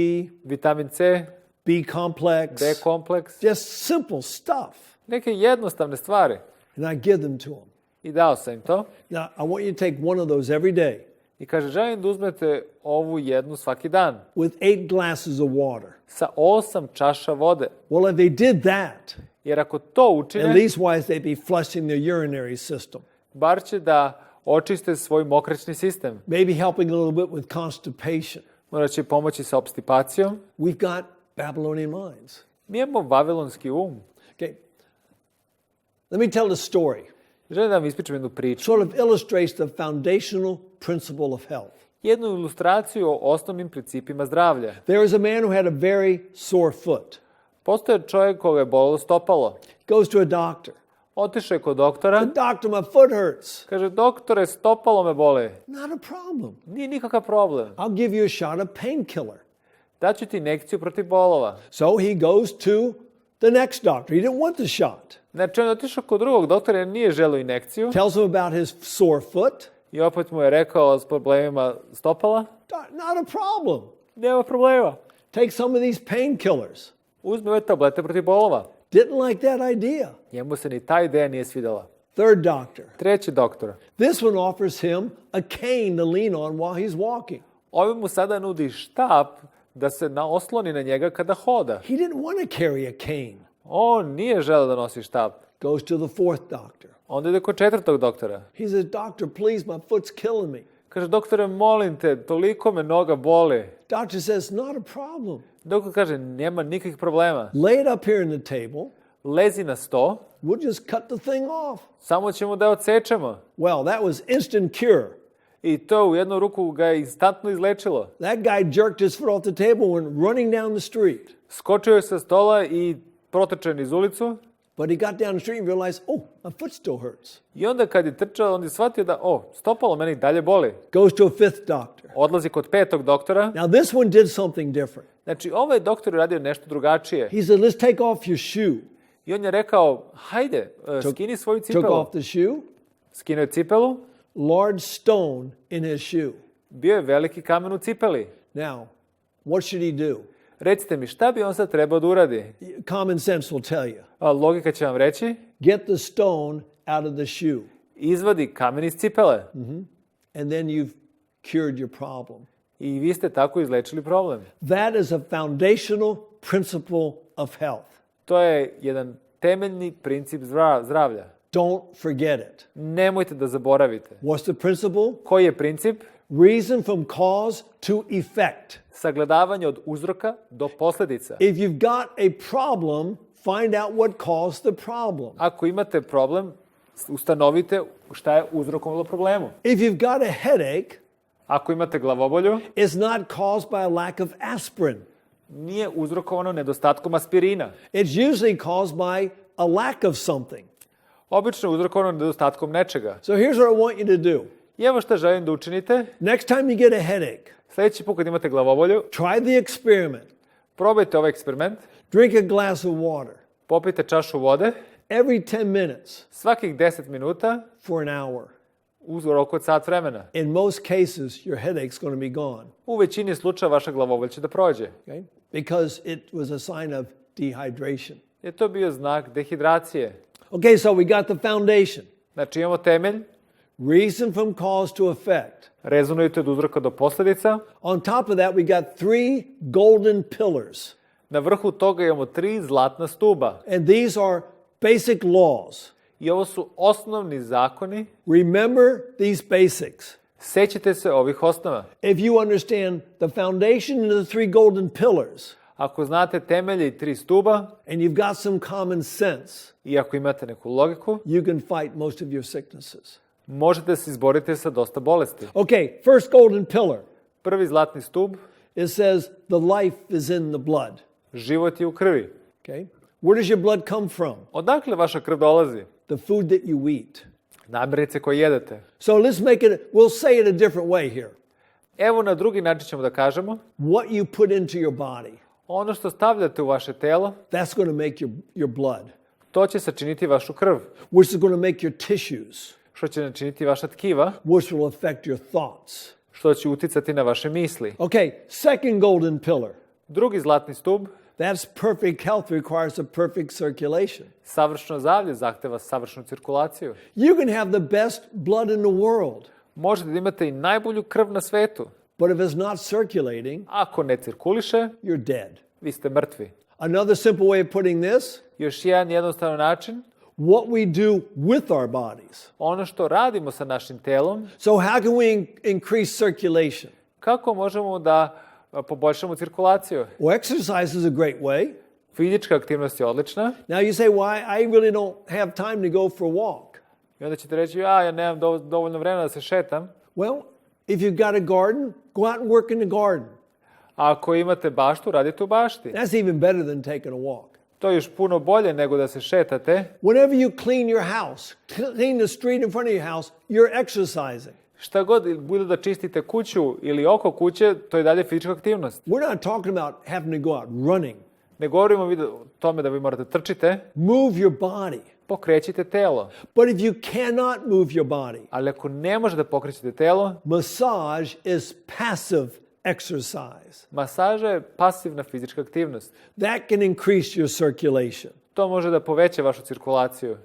vitamin C, B complex, B kompleks, just simple stuff. neke jednostavne stvari. And I give them to them. I dao sam im to. Now, I want you to take one of those every day I kaže, želim da uzmete ovu jednu svaki dan. with 8 glasses of water. Sa 8 čaša vode. Well, if they did that, Jer ako to at učine, least wise they'd be flushing their urinary system. bar će da očiste svoj mokraćni sistem. Maybe helping a little bit with constipation. Možda će pomoći sa obstipacijom. We've got Babylonian minds. Mi imamo vavilonski um. Okay. Let me tell a story. Želim da vam ispričam jednu priču. Sort of illustrates the foundational principle of health. Jednu ilustraciju o osnovnim principima zdravlja. There was a man who had a very sore foot. Postoje čovjek koga je bolilo stopalo. Goes to a doctor. Otišao je kod doktora. The doctor, my foot hurts. Kaže, doktore, stopalo me boli. Not a problem. Nije nikakav problem. I'll give you a shot of painkiller. Daću ti injekciju protiv bolova. So he goes to the next doctor. He didn't want the shot. Znači, on je otišao kod drugog doktora jer nije želeo injekciju. Tells him about his sore foot. I opet mu je rekao s problemima stopala. Not a problem. Nema problema. Take some of these painkillers. Uzme ove tablete protiv bolova. Didn't like that idea. Njemu se ni ta ideja nije svidjela. Third doctor. Treći doktor. This one offers him a cane to lean on while he's walking. Ovaj mu sada nudi štap da se osloni na njega kada hoda. He didn't want to carry a cane. On nije želeo da nosi štap. Goes to the fourth doctor. Onda ide kod četvrtog doktora. He says, doctor, please, my foot's killing me. Kaže, doktore, molim te, toliko me noga boli. Doctor says, not a problem. Doktor kaže, nema nikakvih problema. Lay it up here on the table. Lezi na sto, We'll just cut the thing off. samo ćemo da odsečemo. Well, that was instant cure. I to u jednu ruku ga je instantno izlečilo. That guy jerked his foot off the table and went running down the street. Skočio je sa stola i protrčao niz ulicu. But he got down the street and realized, oh, my foot still hurts. I onda kad je trčao, onda je shvatio da, stopalo meni dalje boli. Goes to a fifth doctor. Odlazi kod petog doktora. Now, this one did something different. Znači, ovaj doktor je radio nešto drugačije. He said, let's take off your shoe. I on je rekao, hajde, skini svoju Took cipelu. off the shoe. Skinuo je cipelu. Large stone in his shoe. Bio je veliki kamen u cipeli. Now, what should he do? Recite mi, šta bi on sad trebao da uradi? Common sense will tell you. Logika će vam reći, Get the stone out of the shoe. izvadi kamen iz cipele. And then you've cured your problem. I vi ste tako izlečili problem. That is a foundational principle of health. To je jedan temeljni princip zdravlja. Don't forget it. Nemojte da zaboravite. What's the principle? Koji je princip? Reason from cause to effect. Sagledavanje od uzroka do posljedica. If you've got a problem, find out what caused the problem. Ako imate problem, ustanovite šta je uzrokovalo problemu. If you've got a headache, Ako imate glavobolju, it's not caused by a lack of aspirin. nije uzrokovano nedostatkom aspirina. It's usually caused by a lack of something. Obično je uzrokovano nedostatkom nečega. So here's what I want you to do. I evo šta želim da učinite. Next time you get a headache, Sljedeći put kad imate glavobolju, try the experiment. probajte ovaj eksperiment, Drink a glass of water popijte čašu vode, every 10 minutes svakih 10 minuta for an hour. u roku od sat vremena. In most cases, your headache's going to be gone. U većini slučaja vaša glavobolja će da prođe. Okay? Because it was a sign of dehydration. Je to bio znak dehidracije. Okay, so we got the foundation. Znači imamo temelj, Reason from cause to effect. rezonujete od uzroka do posljedica. On top of that, we got 3 golden pillars. Na vrhu toga imamo 3 zlatna stuba. And these are basic laws. I ovo su osnovni zakoni. Remember these basics. Sećite se ovih osnova. If you understand the foundation and the 3 golden pillars, Ako znate temelje i 3 stuba and you've got some common sense, i ako imate neku logiku, you can fight most of your sicknesses. možete se izboriti sa dosta bolesti. Okay, first golden pillar. Prvi zlatni stub, It says the life is in the blood. život je u krvi. Okay? Where does your blood come from? Odakle vaša krv dolazi? The food that you eat. Namirnice koje jedete. So let's make it, we'll say it a different way here. Evo na drugi način ćemo da kažemo. What you put into your body, Ono što stavljate u vaše telo, that's going to make your blood, to će sačiniti vašu krv. which is going to make your tissues, Što će načiniti vaša tkiva, which will affect your thoughts. što će uticati na vaše misli. Okay, second golden pillar. Drugi zlatni stub, That's perfect health requires a perfect circulation. savršeno zdravlje zahteva savršenu cirkulaciju. You can have the best blood in the world, Možete da imate i najbolju krv na svetu. but if it's not circulating, Ako ne cirkuliše, you're dead. vi ste mrtvi. Another simple way of putting this, Još jedan jednostavan način, what we do with our bodies. ono što radimo sa našim telom, So how can we increase circulation? kako možemo da poboljšamo cirkulaciju. Well, exercise is a great way. Fizička aktivnost je odlična. Now you say, well, I really don't have time to go for a walk. I onda ćete reći, ja nemam dovoljno vremena da se šetam. Well, if you've got a garden, go out and work in the garden. A ako imate baštu, radite u bašti. That's even better than taking a walk. To je još puno bolje nego da se šetate. Whenever you clean your house, clean the street in front of your house, you're exercising. Šta god bude da čistite kuću ili oko kuće, to je dalje fizička aktivnost. We're not talking about having to go out running. Ne govorimo o tome da vi morate trčite, Move your body. pokrećite telo. But if you cannot move your body, Ali ako ne možete da pokrećete telo, massage is passive exercise. masaža je pasivna fizička aktivnost. That can increase your circulation. To može da poveća vašu cirkulaciju.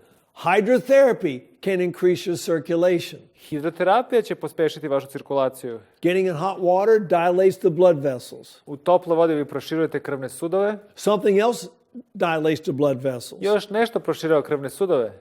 Hydrotherapy can increase your circulation. Hidroterapija će pospešiti vašu cirkulaciju. Getting in hot water dilates the blood vessels. U toploj vodi vi proširujete krvne sudove. Something else dilates the blood vessels. Još nešto proširuje krvne sudove.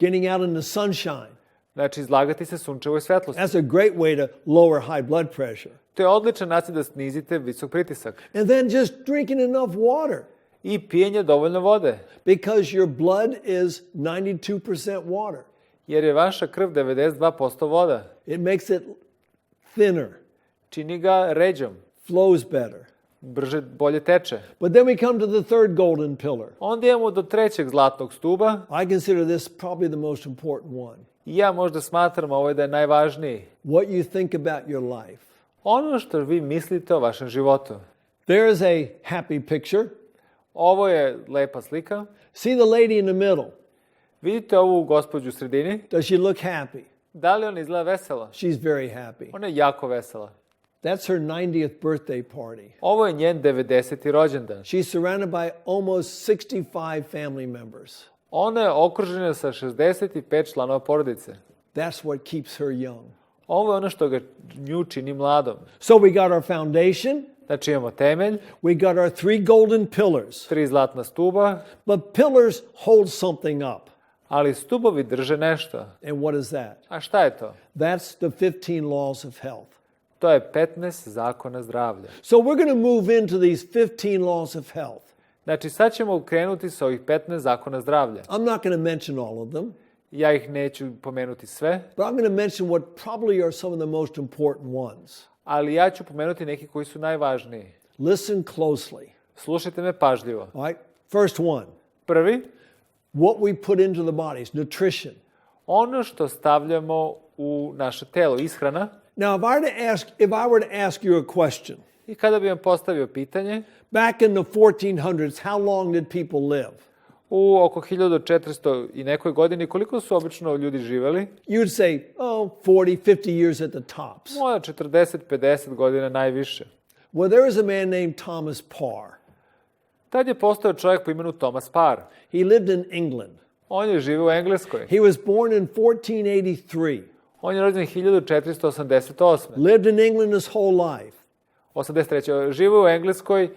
Getting out in the sunshine. Znači, izlagati se sunčevoj svetlosti. That's a great way to lower high blood pressure. To je odličan način da snizite visok pritisak. And then just drinking enough water, I pijenje dovoljno vode. because your blood is 92% water. Jer je vaša krv 92% voda. It makes it thinner, Čini ga ređom. flows better. Brže, bolje teče. But then we come to the third golden pillar. Onda imamo do trećeg zlatnog stuba. I consider this probably the most important one. I ja možda smatram ovo da je najvažniji. What you think about your life. Ono što vi mislite o vašem životu. There is a happy picture. Ovo je lepa slika. See the lady in the middle. Vidite ovu gospođu u sredini? Does she look happy? Da li ona izgleda vesela? She's very happy. Ona je jako vesela. That's her 90th birthday party. Ovo je njen 90. rođendan. She's surrounded by almost 65 family members. Ona je okružena sa 65 članova porodice. That's what keeps her young. Ovo je ono što ga nju čini mladom. So we got our foundation, Znači imamo temelj, we got our 3 golden pillars. 3 zlatna stuba, But pillars hold something up. Ali stubovi drže nešto. And what is that? A šta je to? That's the 15 laws of health. To je 15 zakona zdravlja. So we're going to move into these 15 laws of health. Znači, sad ćemo krenuti sa ovih 15 zakona zdravlja. I'm not going to mention all of them, Ja ih neću pomenuti sve, but I'm going to mention what probably are some of the most important ones. ali ja ću pomenuti neki koji su najvažniji. Listen closely. Slušajte me pažljivo. All right? First one, Prvi, what we put into the bodies, nutrition. ono što stavljamo u naše telo, ishrana. Now, if I were to ask you a question, I kada bi vam postavio pitanje, back in the 1400s, how long did people live? u oko 1400 i nekoj godini, koliko su obično ljudi živeli? You'd say, 40, 50 years at the tops. Možda 40-50 godina najviše. Well, there was a man named Thomas Parr. Tad je postao čovjek po imenu Thomas Parr. He lived in England. On je živio u Engleskoj. He was born in 1483. On je rođen 1488. Lived in England his whole life. 83. Živio u Engleskoj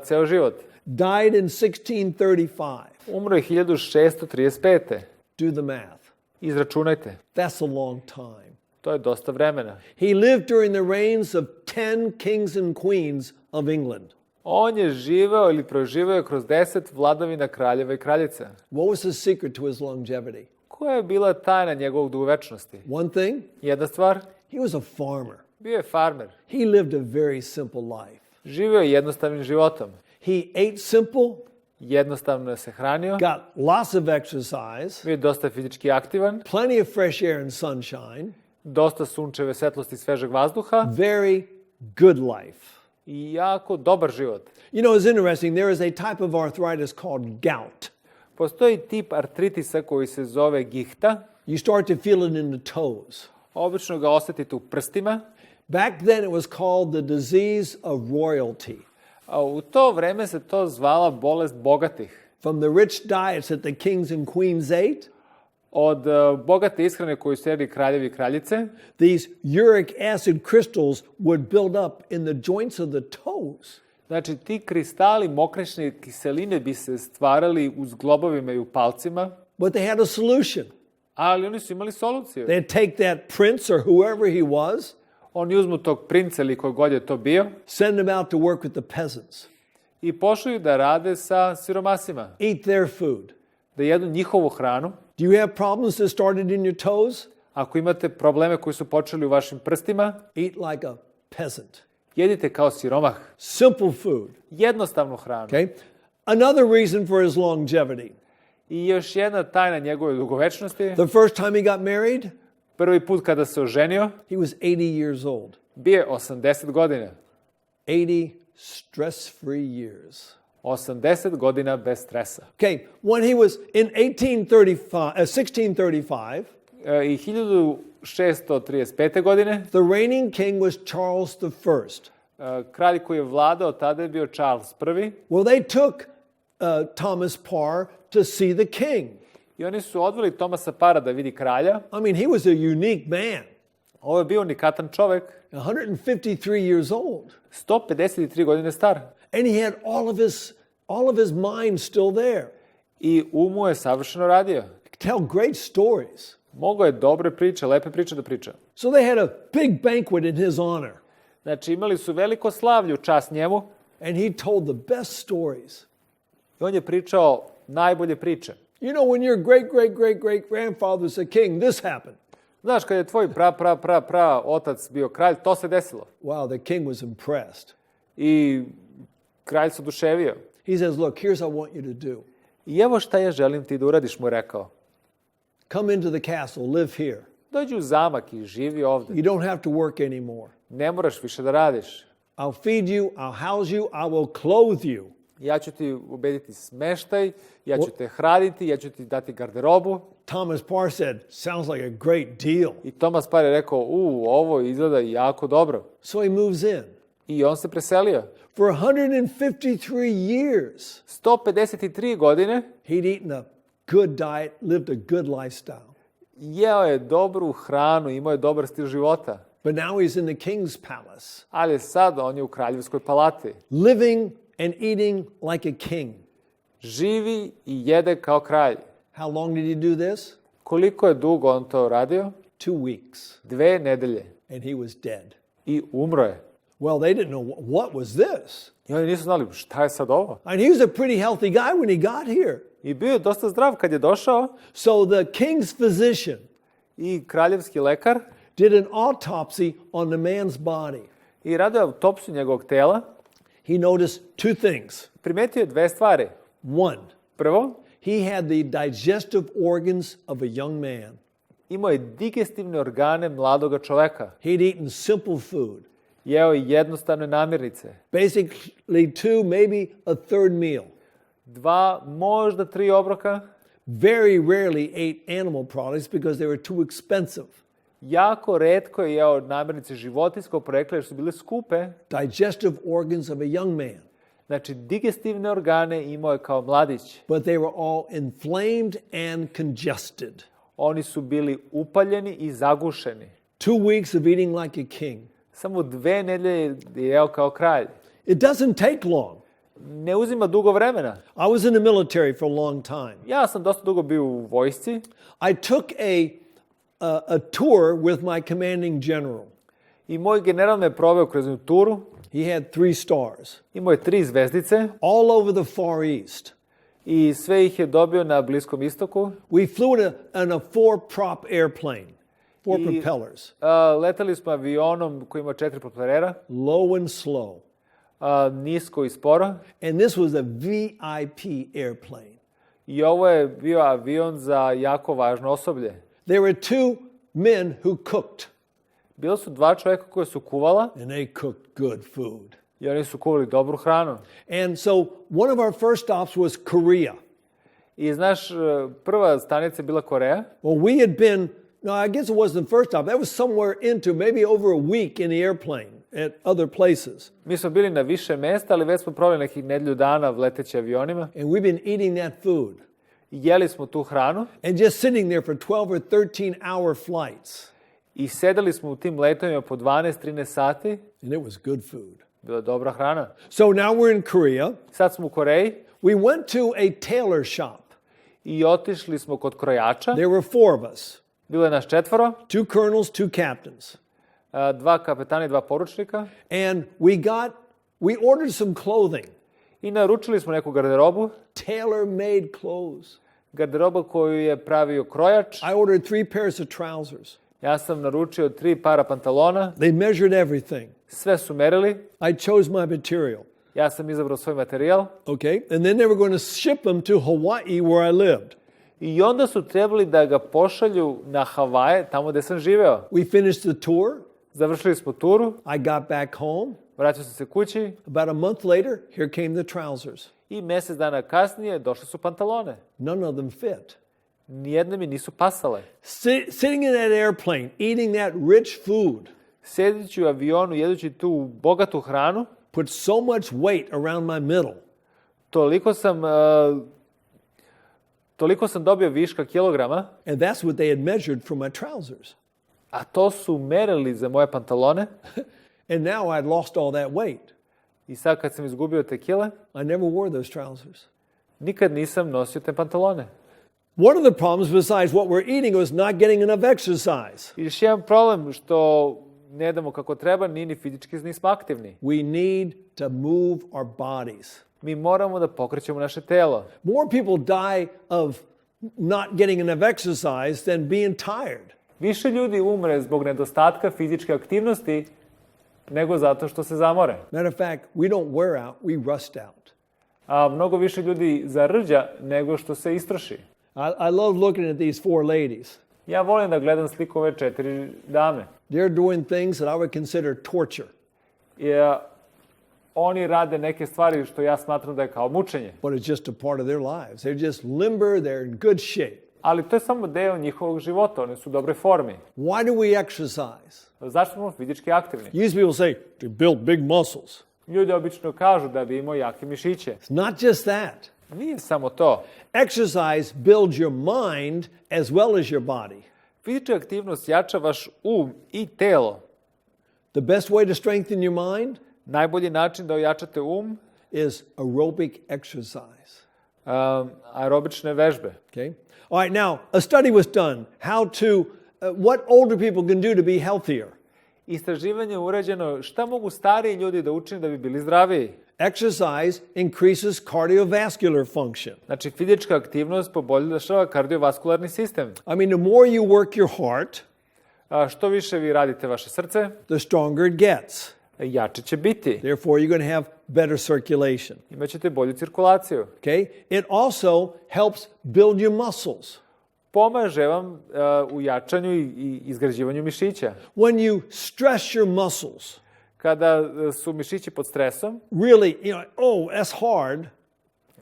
ceo život. Died in 1635. Umro je 1635. Do the math. Izračunajte. That's a long time. To je dosta vremena. He lived during the reigns of 10 kings and queens of England. On je živeo ili proživeo kroz 10 vladavina kraljeva i kraljica. What was the secret to his longevity? Koja je bila tajna njegovog dugovečnosti? One thing, Jedna stvar, he was a farmer. bio je farmer. He lived a very simple life. Živio je jednostavnim životom. He ate simple, Jednostavno se hranio. got lots of exercise, Bio je dosta fizički aktivan. plenty of fresh air and sunshine, Dosta sunčeve svetlosti i svežeg vazduha. very good life. I jako dobar život. You know, it's interesting. There is a type of arthritis called gout. Postoji tip artritisa koji se zove gihta. You start to feel it in the toes. Obično ga osetite u prstima. Back then, it was called the disease of royalty. A u to vreme se to zvala bolest bogatih. From the rich diets that the kings and queens ate, Od bogate ishrane koju su jeli kraljevi i kraljice, these uric acid crystals would build up in the joints of the toes. znači ti kristali mokrečne kiseline bi se stvarali u zglobovima i u palcima, But they had a solution. ali oni su imali soluciju. They'd take that prince or whoever he was, Oni uzmu tog princa ili kog god je to bio send him out to work with the peasants, i pošalju da rade sa siromasima, eat their food. da jedu njihovu hranu. Do you have problems that started in your toes? Ako imate probleme koji su počeli u vašim prstima, Eat like a peasant. jedite kao siromah. Simple food. Jednostavnu hranu. Okay? Another reason for his longevity. I još jedna tajna njegove dugovečnosti. The first time he got married, Prvi put kada se oženio, he was 80 years old. bio je 80 godina. 80 stress-free years. 80 godina bez stresa. Okay, when he was in 1635, I 1635. godine, the reigning king was Charles I. kralj koji je vladao tada je bio Charles I. Well, they took Thomas Parr to see the king. I oni su odveli Thomasa Parra da vidi kralja. I mean, he was a unique man, Ovo je bio unikatan čovek, 153 years old. 153 godine star. And he had all of his mind still there. I umu je savršeno radio. Tell great stories. Mogao je dobre priče, lepe priče da priča. So they had a big banquet in his honor, Znači imali su veliko slavlje u čast njemu and he told the best stories. i on je pričao najbolje priče. You know, when your great grandfather's a king, this happened. Znaš, kad je tvoj otac bio kralj, to se desilo. Wow, the king was impressed. I kralj se oduševio. He says, look, here's what I want you to do. I evo šta ja želim ti da uradiš, mu je rekao. Come into the castle, live here. Dođi u zamak i živi ovde. You don't have to work anymore. Ne moraš više da radiš. I'll feed you, I'll house you, I will clothe you. Ja ću ti obezbediti smeštaj, ja ću te hraniti, ja ću ti dati garderobu. Thomas Parr said, sounds like a great deal. I Thomas Parr je rekao, ovo izgleda jako dobro. So he moves in. I on se preselio. For 153 years, 153 godine he'd eaten a good diet, lived a good lifestyle. jeo je dobru hranu, imao je dobar stil života. But now he's in the king's palace, Ali sad on je u kraljevskoj palati. living and eating like a king, Živi i jede kao kralj. How long did he do this? Koliko je dugo on to radio? 2 weeks. 2 nedelje. And he was dead. I umro je. Well, they didn't know what was this. I oni nisu znali šta je sad ovo. And he was a pretty healthy guy when he got here. I bio je dosta zdrav kad je došao. So the king's physician I kraljevski lekar did an autopsy on the man's body. i radio autopsiju njegovog tela. He noticed 2 things. Primetio je 2 stvari. One, Prvo, he had the digestive organs of a young man. imao je digestivne organe mladoga čoveka. He'd eaten simple food, Jeo je jednostavne namirnice. basically 2, maybe a third meal. 2, možda 3 obroka. Very rarely ate animal products because they were too expensive. Jako retko je jeo namirnice životinjskog porekla jer su bile skupe. Digestive organs of a young man. Znači, digestivne organe imao je kao mladić. But they were all inflamed and congested. Oni su bili upaljeni i zagušeni. 2 weeks of eating like a king. Samo 2 nedelje je jeo kao kralj. It doesn't take long. Ne uzima dugo vremena. I was in the military for a long time. Ja sam dosta dugo bio u vojsci. I took a tour with my commanding general. I moj general me proveo kroz jednu turu. He had 3 stars, Imao je 3 zvezdice all over the Far East. i sve ih je dobio na Bliskom istoku. We flew in a 4-prop airplane, 4 I- propellers, Letali smo avionom koji ima 4 propelera, low and slow. nisko i sporo. And this was a VIP airplane. I ovo je bio avion za jako važno osoblje. There were 2 men who cooked, Bilo su 2 čovjeka koje su kuvala and they cooked good food. i oni su kuvali dobru hranu. And so one of our first stops was Korea. I znaš, prva stanica je bila Koreja. Well, we had been, no, I guess it wasn't the first stop. That was somewhere into maybe over a week in the airplane at other places. Mi smo bili na više mesta, ali već smo proveli nekih nedelju dana leteći avionima. And we've been eating that food I jeli smo tu hranu and just sitting there for 12 or 13-hour flights. i sedeli smo u tim letovima po 12-13 sati. And it was good food. Bila je dobra hrana. So now we're in Korea. Sad smo u Koreji We went to a tailor shop. i otišli smo kod krojača. There were 4 of us, Bilo je nas 4, 2 colonels, 2 captains. 2 kapetana i 2 poručnika. And we ordered some clothing, I naručili smo neku garderobu. tailor-made clothes. Garderoba koju je pravio krojač. I ordered 3 pairs of trousers. Ja sam naručio 3 para pantalona. They measured everything. Sve su merili. I chose my material. Ja sam izabrao svoj materijal. Okay? And then they were going to ship them to Hawaii where I lived. I onda su trebali da ga pošalju na Havaje, tamo gde sam živeo. We finished the tour. Završili smo turu. I got back home. Vratio sam se kući. About a month later, here came the trousers. I mjesec dana kasnije došle su pantalone. None of them fit. Nijedne mi nisu pasale. Sitting in that airplane, eating that rich food, Sjedeći u avionu, jedući tu bogatu hranu, put so much weight around my middle. Toliko sam dobio viška kilograma, And that's what they had measured for my trousers. a to su merili za moje pantalone. And now I'd lost all that weight. I sad kad sam izgubio te kile, I never wore those trousers. nikad nisam nosio te pantalone. One of the problems besides what we're eating was not getting enough exercise. I još jedan problem što ne jedemo kako treba, ni fizički nismo aktivni. We need to move our bodies. Mi moramo da pokrećemo naše telo. More people die of not getting enough exercise than being tired. Više ljudi umre zbog nedostatka fizičke aktivnosti nego zato što se zamore. Matter of fact, we don't wear out, we rust out. A mnogo više ljudi zarđa nego što se istroši. I love looking at these 4 ladies. Ja volim da gledam sliku ove 4 dame. They're doing things that I would consider torture. Oni rade neke stvari što ja smatram da je kao mučenje. But it's just a part of their lives. They're just limber, they're in good shape. Ali to je samo deo njihovog života, oni su u dobroj formi. Why do we exercise? Zašto smo fizički aktivni? Usually people say, to build big muscles. Ljudi obično kažu da bi imao jake mišiće. It's not just that. Nije samo to. Exercise builds your mind as well as your body. Fizička aktivnost jača vaš i telo. The best way to strengthen your mind Najbolji način da ojačate is aerobic exercise. aerobične vežbe. Okay. All right, now, a study was done what older people can do to be healthier. Istraživanje je urađeno šta mogu stariji ljudi da učine da bi bili zdraviji. Exercise increases cardiovascular function. Znači, fizička aktivnost poboljšava kardiovaskularni sistem. I mean, the more you work your heart, Što više vi radite vaše srce, the stronger it gets. jače će biti. Therefore, you're going to have better circulation. Imaćete bolju cirkulaciju. Okay? It also helps build your muscles. Pomaže vam u jačanju i izgrađivanju mišića. When you stress your muscles, Kada su mišići pod stresom really, that's hard,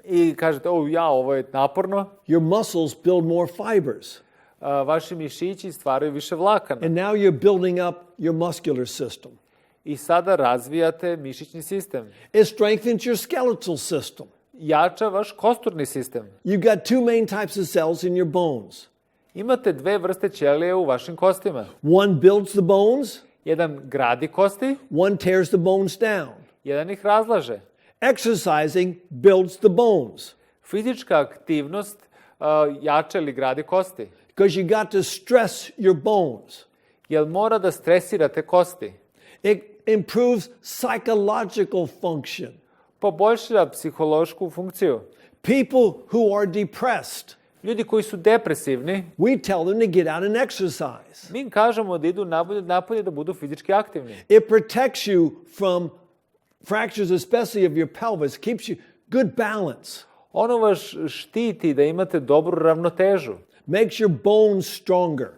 i kažete, ovo je naporno, your muscles build more fibers. Vaši mišići stvaraju više vlakana. And now you're building up your muscular system. I sada razvijate mišićni sistem. It strengthens your skeletal system. Jača vaš kosturni sistem. You've got two main types of cells in your bones. Imate dve vrste ćelije u vašim kostima. One builds the bones, Jedan gradi kosti, one tears the bones down. jedan ih razlaže. Exercising builds the bones Fizička aktivnost jača ili gradi kosti. because you got to stress your bones. Jer mora da stresirate kosti. It improves psychological function. Poboljšava psihološku funkciju. People who are depressed, Ljudi koji su depresivni, we tell them to get out and exercise. mi im kažemo da idu napolje da budu fizički aktivni. It protects you from fractures, especially of your pelvis, keeps you good balance, Ono vas štiti da imate dobru ravnotežu. makes your bones stronger.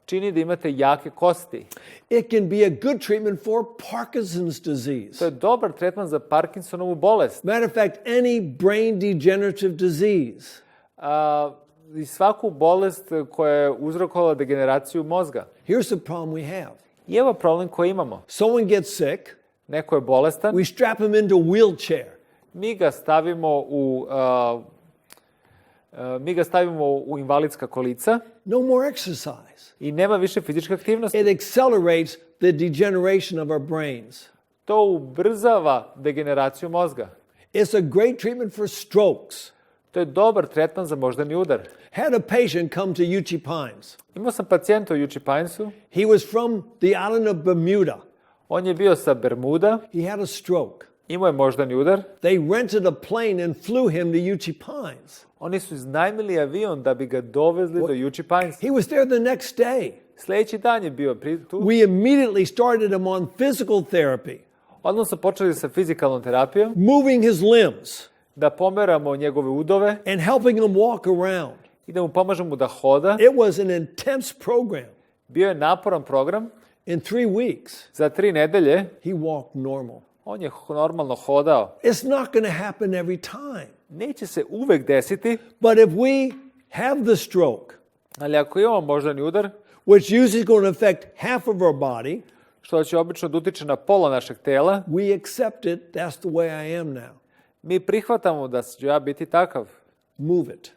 Čini da imate jake kosti. It can be a good treatment for Parkinson's disease. To je dobar tretman za Parkinsonovu bolest. Matter of fact, any brain degenerative disease. I svaku bolest koja je uzrokovala degeneraciju mozga. Here's the problem we have. I evo problem koji imamo. Someone gets sick, Neko je bolestan, we strap him into a wheelchair. mi ga stavimo u invalidska kolica No more exercise. i nema više fizičke aktivnosti. It accelerates the degeneration of our brains. To ubrzava degeneraciju mozga. It's a great treatment for strokes. To je dobar tretman za moždani udar. Had a patient come to UC Pines. Imao sam pacijenta u UC Pinesu. He was from the island of Bermuda. On je bio sa Bermuda, He had a stroke. imao je moždani udar. They rented a plane and flew him to UC Pines. Oni su iznajmili avion da bi ga dovezli do UC Pinesa. He was there the next day. Sljedeći dan je bio tu. We immediately started him on physical therapy, Odmah smo počeli sa fizikalnom terapijom, moving his limbs da pomeramo njegove udove and helping him walk around. i da mu pomažemo da hoda. It was an intense program. Bio je naporan program. In 3 weeks, Za 3 nedelje he walked normal. on je normalno hodao. It's not going to happen every time. Neće se uvek desiti, But if we have the stroke, ali ako imamo moždani udar, which usually is going to affect half of our body, što će obično da utiče na pola našeg tela, we accept it. That's the way I am now. mi prihvatamo da ću ja biti takav. Move it.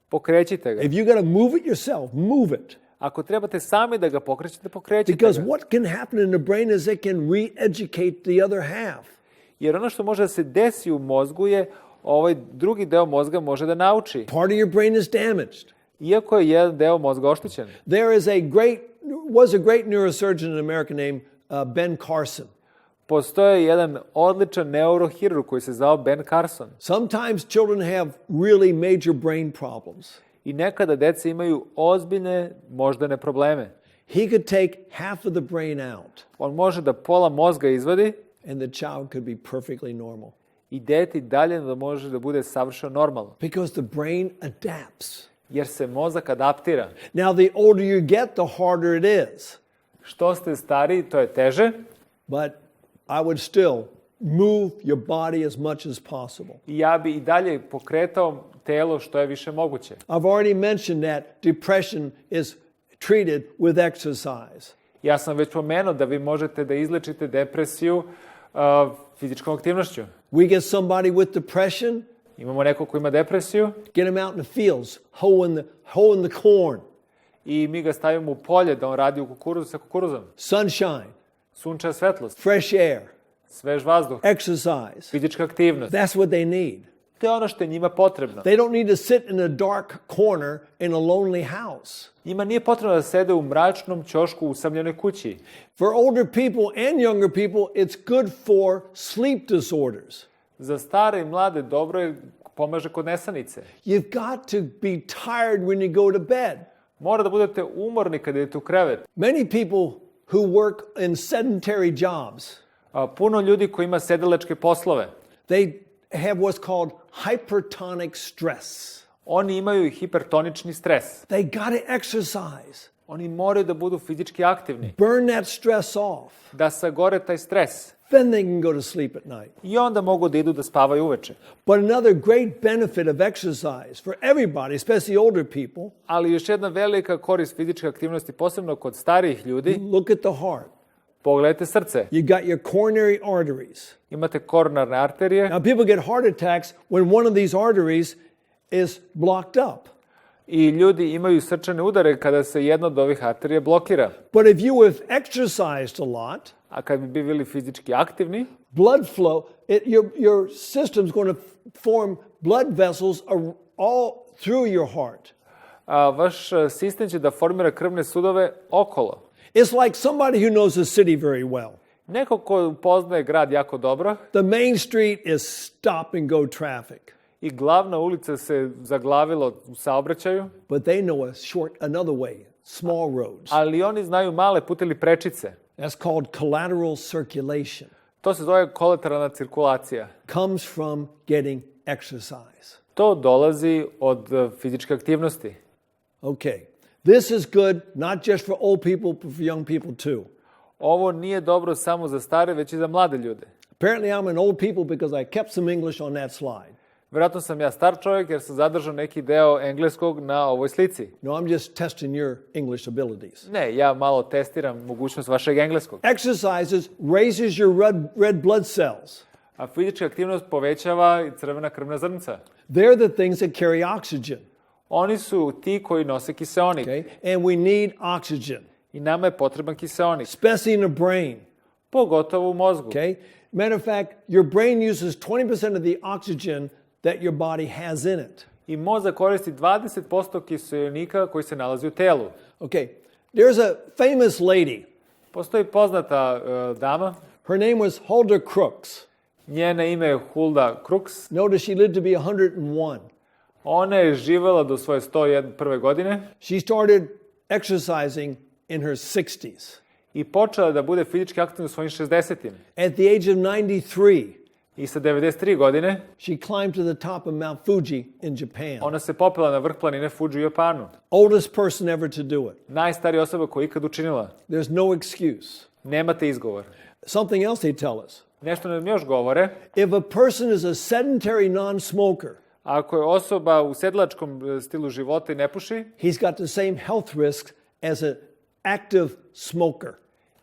Pokrećite ga. If you got to move it yourself, move it. Ako trebate sami da ga pokrećete, pokrećite Because ga. what can happen in the brain is it can re-educate the other half. Jer ono što može da se desi u mozgu je ovaj drugi deo mozga može da nauči. Part of your brain is damaged. Iako je jedan deo mozga oštećen. There is was a great neurosurgeon in America named Ben Carson. Postoje jedan odličan neurohirurg koji se zvao Ben Carson. Sometimes children have really major brain problems. I nekada deca imaju ozbiljne moždane probleme. He could take half of the brain out On može da pola mozga izvadi and the child could be perfectly normal. i dete dalje da može da bude savršeno normalno. Because the brain adapts. Jer se mozak adaptira. Now, the older you get, the harder it is. Što ste stariji, to je teže. But I would still move your body as much as possible. I ja bi i dalje pokretao telo što je više moguće. I've already mentioned that depression is treated with exercise. Ja sam već pomenuo da vi možete da izlečite depresiju fizičkom aktivnošću. We get somebody with depression, Imamo neko ko ima depresiju get him out in the fields, hoeing the corn, i mi ga stavimo u polje da on radi u kukuruzu sa kukuruzom. sunshine, Sunčeva svetlost, fresh air, svež vazduh, exercise. fizička aktivnost. That's what they need. To je ono što je njima potrebno. They don't need to sit in a dark corner in a lonely house. Njima nije potrebno da sede u mračnom ćošku u usamljenoj kući. For older people and younger people, it's good for sleep disorders. Za stare i mlade dobro je, pomaže kod nesanice. You've got to be tired when you go to bed. Mora da budete umorni kad idete u krevet. Many people who work in sedentary jobs, Puno ljudi koji ima sedelačke poslove, they have what's called hypertonic stress. oni imaju hipertonični stres. They got to exercise. Oni moraju da budu fizički aktivni, Burn that stress off. da sagore taj stres. Then they can go to sleep at night. I onda mogu da idu da spavaju uveče. But another great benefit of exercise for everybody, especially older people, Ali još jedna velika korist fizičke aktivnosti, posebno kod starijih ljudi, look at the heart. pogledajte srce. You got your coronary arteries. Imate koronarne arterije Now, people get heart attacks when one of these arteries is blocked up. i ljudi imaju srčane udare kada se jedna od ovih arterija blokira. But if you have exercised a lot, A kad bi bili fizički aktivni, blood flow, your system's going to form blood vessels all through your heart. vaš sistem će da formira krvne sudove okolo. It's like somebody who knows the city very well. Neko ko poznaje grad jako dobro The main street is stop and go traffic, i glavna ulica se zaglavila u saobraćaju, but they know another way, small roads. ali oni znaju male pute ili prečice. That's called collateral circulation. To se zove kolateralna cirkulacija. Comes from getting exercise. To dolazi od fizičke aktivnosti. Okay. This is good not just for old people, but for young people too. Ovo nije dobro samo za stare, već i za mlade ljude. Apparently I'm an old people because I kept some English on that slide. Vjerojatno sam ja star čovjek jer sam zadržao neki deo engleskog na ovoj slici. No, I'm just testing your English abilities. Ne, ja malo testiram mogućnost vašeg engleskog. Exercises raises your red blood cells. A fizička aktivnost povećava i crvena krvna zrnca. They're the things that carry oxygen. Oni su ti koji nose kiseonik. Okay? And we need oxygen, I nama je potreban kiseonik. especially in the brain. Pogotovo u mozgu. Okay? Matter of fact, your brain uses 20% of the oxygen that your body has in it. I mozak koristi 20% kiseonika koji se nalazi u telu. Okay. There's a famous lady. Postoji poznata dama. Her name was Hulda Crooks. Njena ime je Hulda Crooks. Notice she lived to be 101. Ona je živela do svoje 101. godine She started exercising in her 60s. i počela da bude fizički aktivna u svojim 60-im. At the age of 93, I sa 93 godine she climbed to the top of Mount Fuji in Japan. ona se popela na vrh planine Fuji u Japanu. Oldest person ever to do it. Najstarija osoba koja je ikad učinila. There's no excuse. Nemate izgovor. Something else they tell us. Nešto nam još govore. If a person is a sedentary non-smoker, Ako je osoba u sedlačkom stilu života i ne puši, he's got the same health risks as an active smoker.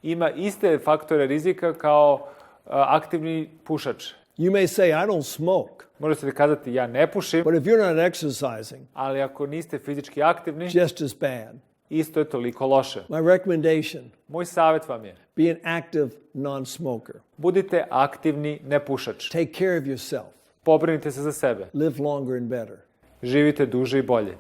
ima iste faktore rizika kao aktivni pušač. You may say, I don't smoke. Možete kazati ja ne pušim, But if you're not exercising, ali ako niste fizički aktivni, just as bad. isto je toliko loše. My recommendation, Moj savjet vam je, be an active non-smoker. budite aktivni nepušač. Take care of yourself. Pobrinite se za sebe. Live longer and better. Živite duže i bolje.